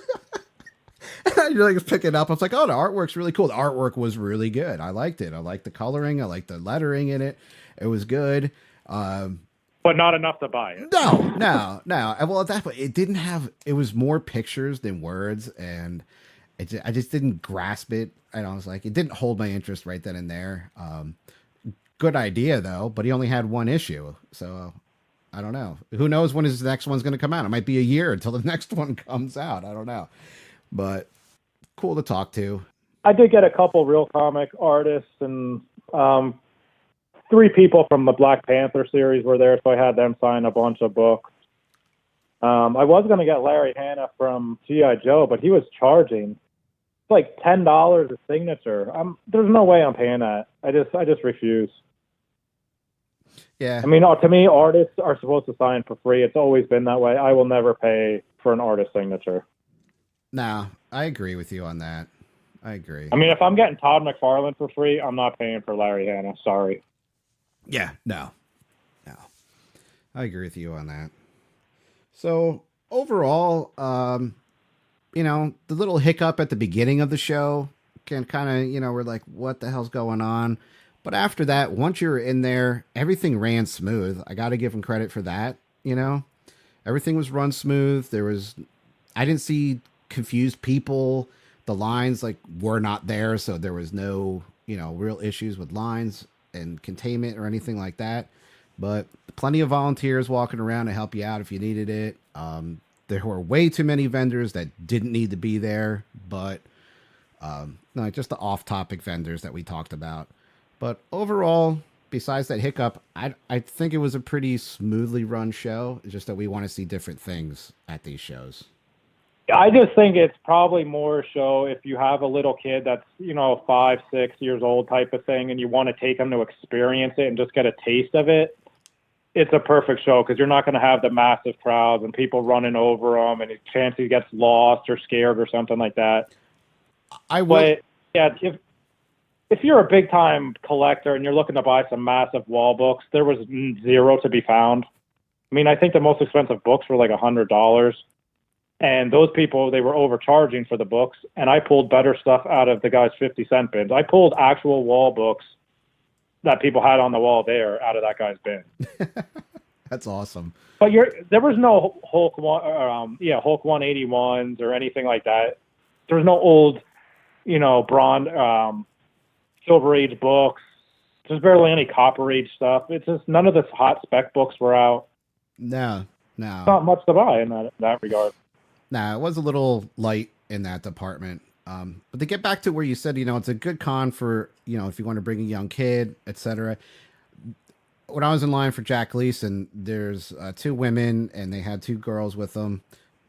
You're like, pick it up. I was like, oh, the artwork's really cool. The artwork was really good. I liked it. I liked the coloring. I liked the lettering in it. It was good. But not enough to buy it. No. Well, at that point, it was more pictures than words. And I just didn't grasp it. And I was like, it didn't hold my interest right then and there. Good idea, though. But he only had one issue. So I don't know. Who knows when his next one's going to come out? It might be a year until the next one comes out. I don't know. But cool to talk to. I did get a couple real comic artists, and 3 people from the Black Panther series were there, so I had them sign a bunch of books. I was going to get Larry Hannah from G.I. Joe, but he was charging like $10 a signature. There's no way I'm paying that. I just refuse. Yeah. I mean, to me, artists are supposed to sign for free. It's always been that way. I will never pay for an artist signature. No, I agree with you on that. I agree. I mean, if I'm getting Todd McFarlane for free, I'm not paying for Larry Hannah. Sorry. Yeah, no. I agree with you on that. So overall, you know, the little hiccup at the beginning of the show can kind of, you know, we're like, what the hell's going on? But after that, once you're in there, everything ran smooth. I got to give him credit for that. You know, everything was run smooth. I didn't see confused people. The lines like were not there, so there was no, you know, real issues with lines and containment or anything like that. But plenty of volunteers walking around to help you out if you needed it. There were way too many vendors that didn't need to be there, but no, just the off-topic vendors that we talked about. But overall, besides that hiccup, I think it was a pretty smoothly run show. It's just that we want to see different things at these shows. I just think it's probably more show if you have a little kid that's, you know, 5, 6 years old type of thing, and you want to take them to experience it and just get a taste of it. It's a perfect show because you're not going to have the massive crowds and people running over him and a chance he gets lost or scared or something like that. But yeah, if you're a big time collector and you're looking to buy some massive wall books, there was zero to be found. I mean, I think the most expensive books were like $100. And those people, they were overcharging for the books. And I pulled better stuff out of the guy's 50-cent bins. I pulled actual wall books that people had on the wall there out of that guy's bin. That's awesome. But there was no Hulk 181s or anything like that. There was no old, you know, bronze, Silver Age books. There's barely any Copper Age stuff. It's just none of the hot spec books were out. No. Not much to buy in that regard. It was a little light in that department. But to get back to where you said, you know, it's a good con for, you know, if you want to bring a young kid, etc. When I was in line for Jack Gleason, there's 2 women and they had 2 girls with them,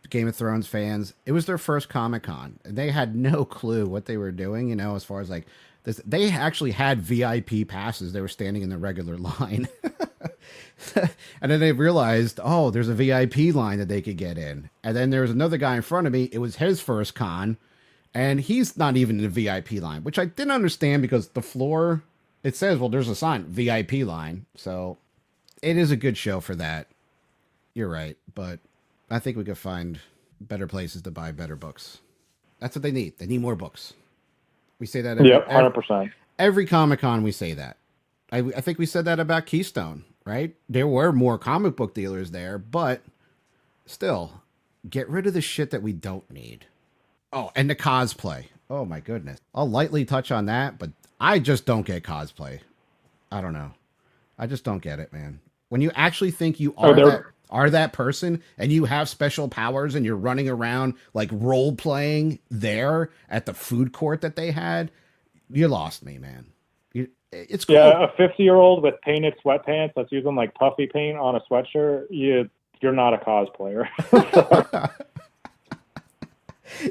Game of Thrones fans. It was their first Comic-Con. They had no clue what they were doing, you know, as far as like this. They actually had VIP passes. They were standing in the regular line. And then they realized, oh, there's a VIP line that they could get in. And then there was another guy in front of me. It was his first con. And he's not even in the VIP line, which I didn't understand because the floor, it says, well, there's a sign, VIP line. So it is a good show for that. You're right. But I think we could find better places to buy better books. That's what they need. They need more books. We say that Yep, 100%. Every Comic-Con we say that. I think we said that about Keystone, right? There were more comic book dealers there, but still, get rid of the shit that we don't need. Oh, and the cosplay. Oh my goodness. I'll lightly touch on that, but I just don't get cosplay. I don't know. I just don't get it, man. When you actually think you are that person and you have special powers and you're running around like role playing there at the food court that they had, you lost me, man. It's cool. Yeah, a 50-year-old with painted sweatpants that's using like puffy paint on a sweatshirt, you're not a cosplayer.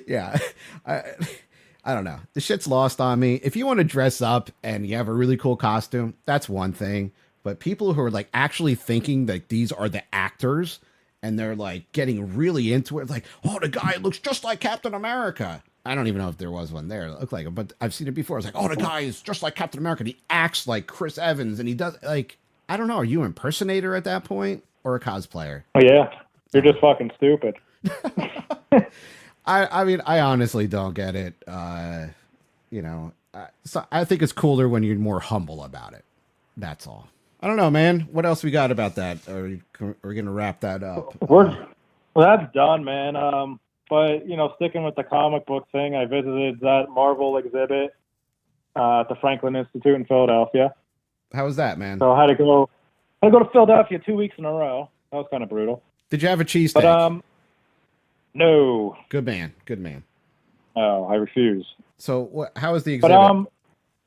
Yeah, I don't know. The shit's lost on me. If you want to dress up and you have a really cool costume, that's one thing. But people who are like actually thinking that these are the actors and they're like getting really into it, like, oh, the guy looks just like Captain America. I don't even know if there was one there that looked like him, but I've seen it before. It's like, oh, the guy is just like Captain America. And he acts like Chris Evans and he does like, I don't know. Are you an impersonator at that point or a cosplayer? Oh, yeah. You're just fucking stupid. I mean, I honestly don't get it. So I think it's cooler when you're more humble about it. That's all. I don't know, man. What else we got about that? Are we going to wrap that up? Well, that's done, man. But, sticking with the comic book thing, I visited that Marvel exhibit at the Franklin Institute in Philadelphia. How was that, man? So I had to go to Philadelphia 2 weeks in a row. That was kind of brutal. Did you have a cheesesteak? No. Good man. Good man. Oh, I refuse. So how was the exhibit? But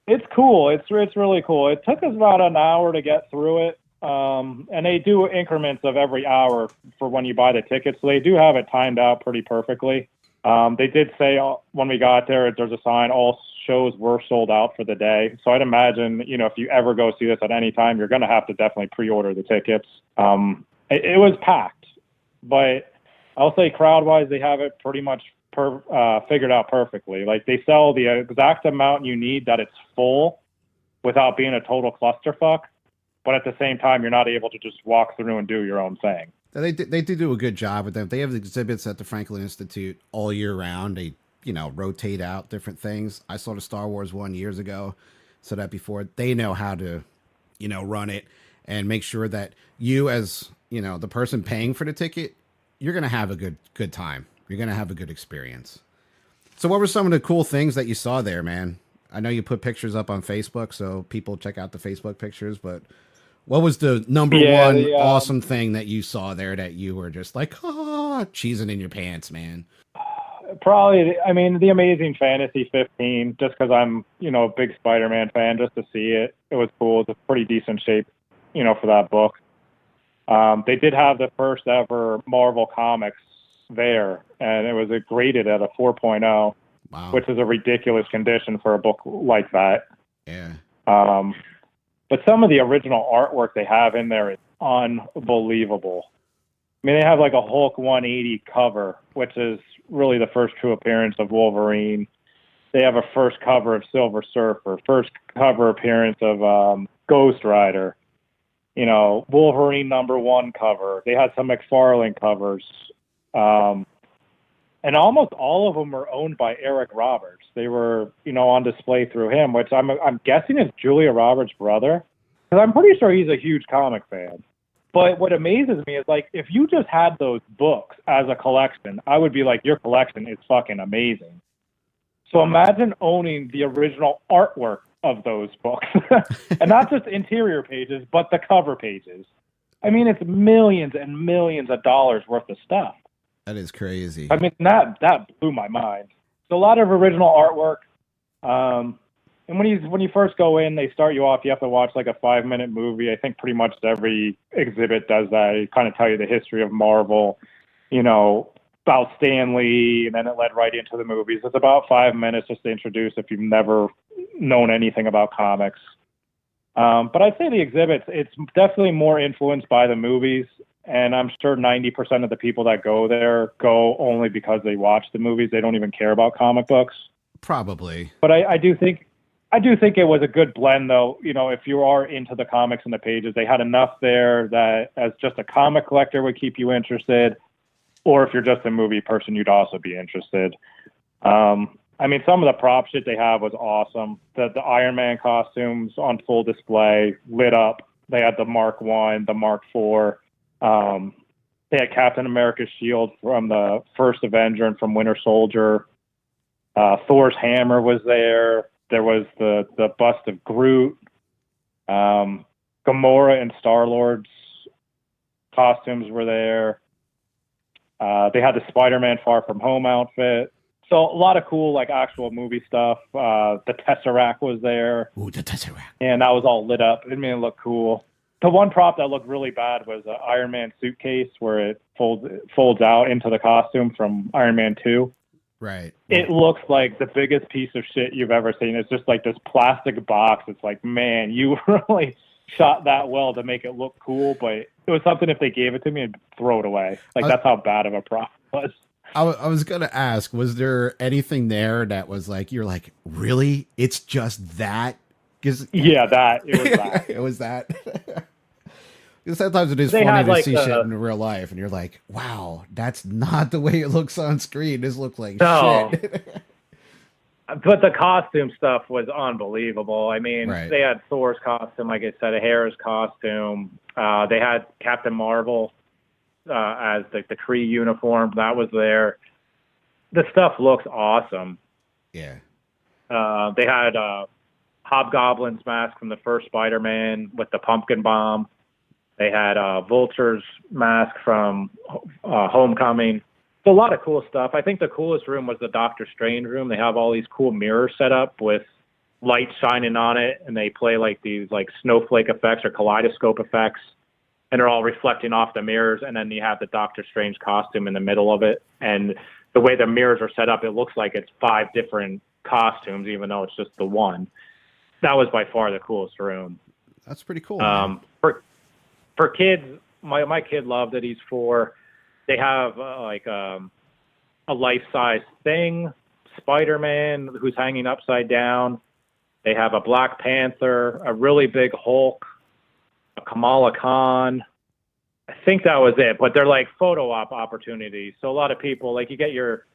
it's cool. It's really cool. It took us about an hour to get through it. And they do increments of every hour for when you buy the tickets. So they do have it timed out pretty perfectly. They did say when we got there's a sign, all shows were sold out for the day. So I'd imagine, if you ever go see this at any time, you're going to have to definitely pre-order the tickets. It was packed, but I'll say crowd-wise, they have it pretty much figured out perfectly. Like they sell the exact amount you need that it's full without being a total clusterfuck. But at the same time, you're not able to just walk through and do your own thing. They do a good job with them. They have exhibits at the Franklin Institute all year round. They, rotate out different things. I saw the Star Wars one years ago, so that before they know how to, run it and make sure that you as, the person paying for the ticket, you're going to have a good time. You're going to have a good experience. So what were some of the cool things that you saw there, man? I know you put pictures up on Facebook, so people check out the Facebook pictures, but what was the number one awesome thing that you saw there that you were just like, cheesing in your pants, man? Probably, the Amazing Fantasy 15, just because I'm, a big Spider-Man fan, just to see it. It was cool. It's a pretty decent shape, for that book. They did have the first ever Marvel Comics there, and it was graded at a 4.0, wow, which is a ridiculous condition for a book like that. Yeah. But some of the original artwork they have in there is unbelievable. They have like a Hulk 180 cover, which is really the first true appearance of Wolverine. They have a first cover of Silver Surfer, first cover appearance of Ghost Rider. Wolverine #1 cover. They had some McFarlane covers. And almost all of them were owned by Eric Roberts. They were, on display through him, which I'm guessing is Julia Roberts' brother. Because I'm pretty sure he's a huge comic fan. But what amazes me is, like, if you just had those books as a collection, I would be like, your collection is fucking amazing. So imagine owning the original artwork of those books. And not just interior pages, but the cover pages. It's millions and millions of dollars worth of stuff. That is crazy. That blew my mind. So a lot of original artwork. And when you first go in, they start you off. You have to watch like a 5-minute movie. I think pretty much every exhibit does that. They kind of tell you the history of Marvel, about Stan Lee, and then it led right into the movies. It's about 5 minutes just to introduce if you've never known anything about comics. But I'd say the exhibits, it's definitely more influenced by the movies. And I'm sure 90% of the people that go there go only because they watch the movies. They don't even care about comic books. Probably. But I do think it was a good blend, though. If you are into the comics and the pages, they had enough there that as just a comic collector would keep you interested, or if you're just a movie person, you'd also be interested. Some of the prop shit they have was awesome. The Iron Man costumes on full display, lit up. They had the Mark One, the Mark Four. They had Captain America's shield from the first Avenger and from Winter Soldier. Thor's hammer was there. There was the bust of Groot. Gamora and Star-Lord's costumes were there. They had the Spider-Man Far From Home outfit. So a lot of cool, like, actual movie stuff. The Tesseract was there. Ooh, the Tesseract. And that was all lit up. It made it look cool. The one prop that looked really bad was an Iron Man suitcase where it folds out into the costume from Iron Man 2. Right. It looks like the biggest piece of shit you've ever seen. It's just like this plastic box. It's like, man, you really shot that well to make it look cool, but it was something if they gave it to me, I'd throw it away. Like, that's how bad of a prop it was. I was going to ask, was there anything there that was like, you're like, really? It's just that? Yeah, it was that. It was that. Because sometimes it is They funny to like see shit in real life, and you're like, wow, that's not the way it looks on screen. This looks like shit. But the costume stuff was unbelievable. Right. They had Thor's costume, like I said, Hera's costume. They had Captain Marvel as the Kree uniform. That was there. The stuff looks awesome. Yeah. They had Hobgoblin's mask from the first Spider-Man with the pumpkin bomb. They had Vulture's mask from Homecoming. So a lot of cool stuff. I think the coolest room was the Doctor Strange room. They have all these cool mirrors set up with light shining on it, and they play like these like snowflake effects or kaleidoscope effects, and they're all reflecting off the mirrors. And then you have the Doctor Strange costume in the middle of it. And the way the mirrors are set up, it looks like it's 5 different costumes, even though it's just the one. That was by far the coolest room. That's pretty cool. For kids, my kid loved it. He's 4. They have a life-size Thing, Spider-Man who's hanging upside down. They have a Black Panther, a really big Hulk, a Kamala Khan. I think that was it, but they're like photo op opportunities. So a lot of people, like, you get your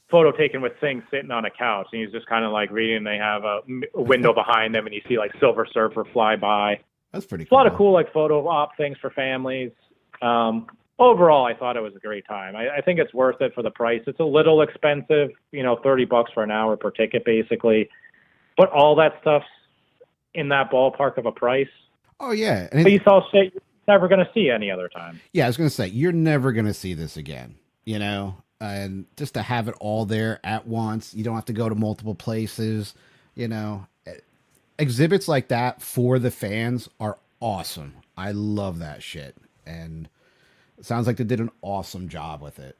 photo taken with Thing sitting on a couch, and he's just kind of like reading. They have a window behind them, and you see like Silver Surfer fly by. That's pretty cool. A lot of cool like photo op things for families. Overall, I thought it was a great time. I think it's worth it for the price. It's a little expensive, $30 for an hour per ticket, basically. But all that stuff's in that ballpark of a price. Oh, yeah. But you saw shit you're never going to see any other time. Yeah, I was going to say, you're never going to see this again, and just to have it all there at once, you don't have to go to multiple places, Exhibits like that for the fans are awesome. I love that shit. And it sounds like they did an awesome job with it.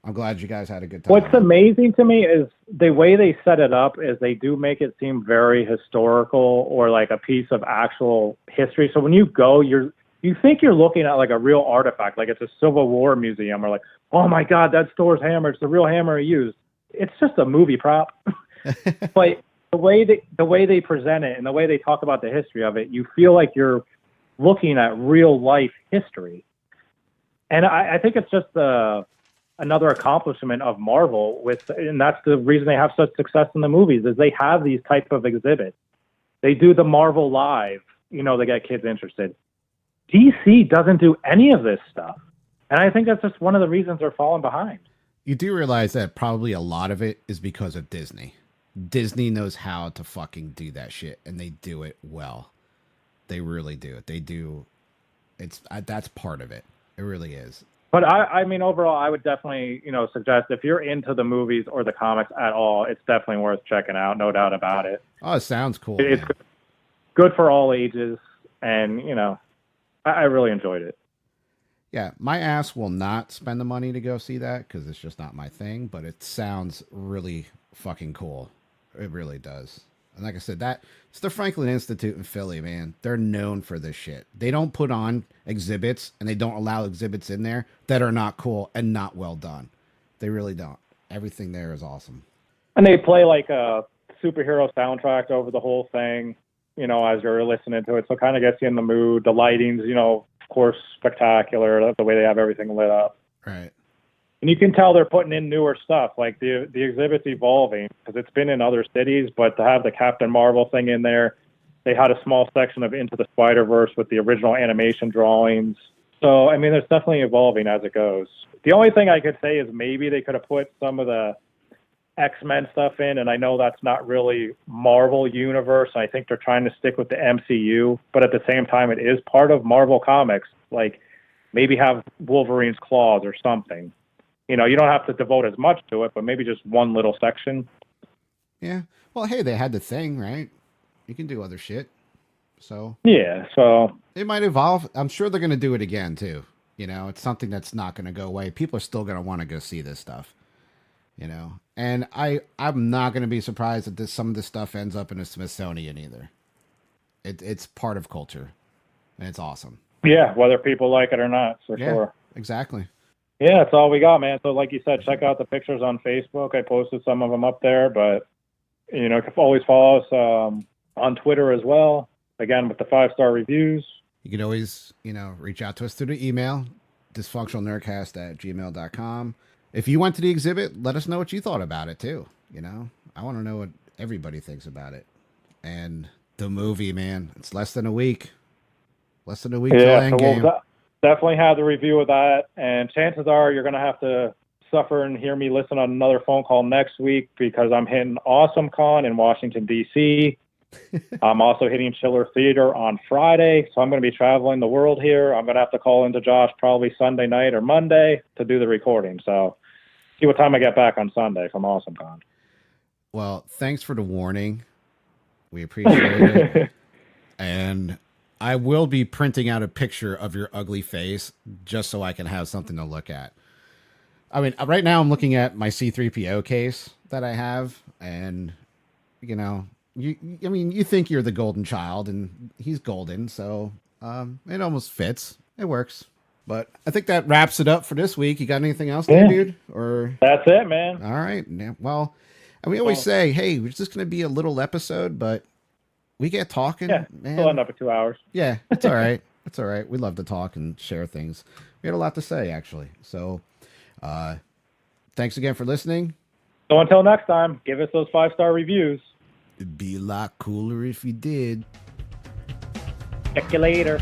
I'm glad you guys had a good time. What's amazing to me is the way they set it up is they do make it seem very historical or like a piece of actual history. So when you go, you think you're looking at like a real artifact, like it's a Civil War museum, or like, oh my God, that's Thor's hammer. It's the real hammer he used. It's just a movie prop. But the way they present it and the way they talk about the history of it, you feel like you're looking at real life history. And I think it's just another accomplishment of Marvel and that's the reason they have such success in the movies, is they have these type of exhibits. They do the Marvel Live, they get kids interested. DC doesn't do any of this stuff. And I think that's just one of the reasons they're falling behind. You do realize that probably a lot of it is because of Disney. Disney knows how to fucking do that shit, and they do it well. They really do it. They do. That's part of it. It really is. But overall, I would definitely, suggest if you're into the movies or the comics at all, it's definitely worth checking out. No doubt about it. Oh, it sounds cool. It's good for all ages, and I really enjoyed it. Yeah, my ass will not spend the money to go see that because it's just not my thing. But it sounds really fucking cool. It really does. And like I said, that it's the Franklin Institute in Philly, man. They're known for this shit. They don't put on exhibits and they don't allow exhibits in there that are not cool and not well done. They really don't. Everything there is awesome. And they play like a superhero soundtrack over the whole thing, as you're listening to it. So it kind of gets you in the mood. The lighting's, of course, spectacular, the way they have everything lit up. Right. And you can tell they're putting in newer stuff. Like the exhibit's evolving because it's been in other cities, but to have the Captain Marvel thing in there, they had a small section of Into the Spider-Verse with the original animation drawings. So, I mean, there's definitely evolving as it goes. The only thing I could say is maybe they could have put some of the X-Men stuff in, and I know that's not really Marvel Universe. I think they're trying to stick with the MCU, but at the same time, it is part of Marvel Comics. Like, maybe have Wolverine's claws or something. You don't have to devote as much to it, but maybe just one little section. Yeah. Well, hey, they had the Thing, right? You can do other shit. So yeah, so it might evolve. I'm sure they're going to do it again too. It's something that's not going to go away. People are still going to want to go see this stuff. And I'm not going to be surprised that some of this stuff ends up in a Smithsonian either. It's part of culture, and it's awesome. Yeah, whether people like it or not, for sure. Exactly. Yeah, that's all we got, man. So like you said, check out the pictures on Facebook. I posted some of them up there, but you can always follow us on Twitter as well. Again, with the 5-star reviews. You can always, reach out to us through the email, dysfunctionalnerdcast@gmail.com. If you went to the exhibit, let us know what you thought about it too. I want to know what everybody thinks about it. And the movie, man, it's less than a week. Less than a week till Endgame. We'll definitely have the review of that. And chances are you're going to have to suffer and hear me listen on another phone call next week because I'm hitting Awesome Con in Washington, D.C. I'm also hitting Chiller Theater on Friday, so I'm going to be traveling the world here. I'm going to have to call into Josh probably Sunday night or Monday to do the recording. So see what time I get back on Sunday from Awesome Con. Well, thanks for the warning. We appreciate it. And I will be printing out a picture of your ugly face just so I can have something to look at. I mean, right now I'm looking at my C-3PO case that I have, and, you think you're the golden child, and he's golden, so it almost fits. It works. But I think that wraps it up for this week. You got anything else there, dude? Or that's it, man. All right. Yeah, well, and we always say, hey, it's just going to be a little episode, but we get talking. Yeah, man. We'll end up at 2 hours. Yeah, it's all right. It's all right. We love to talk and share things. We had a lot to say, actually. So thanks again for listening. So until next time, give us those 5-star reviews. It'd be a lot cooler if you did. Check you later.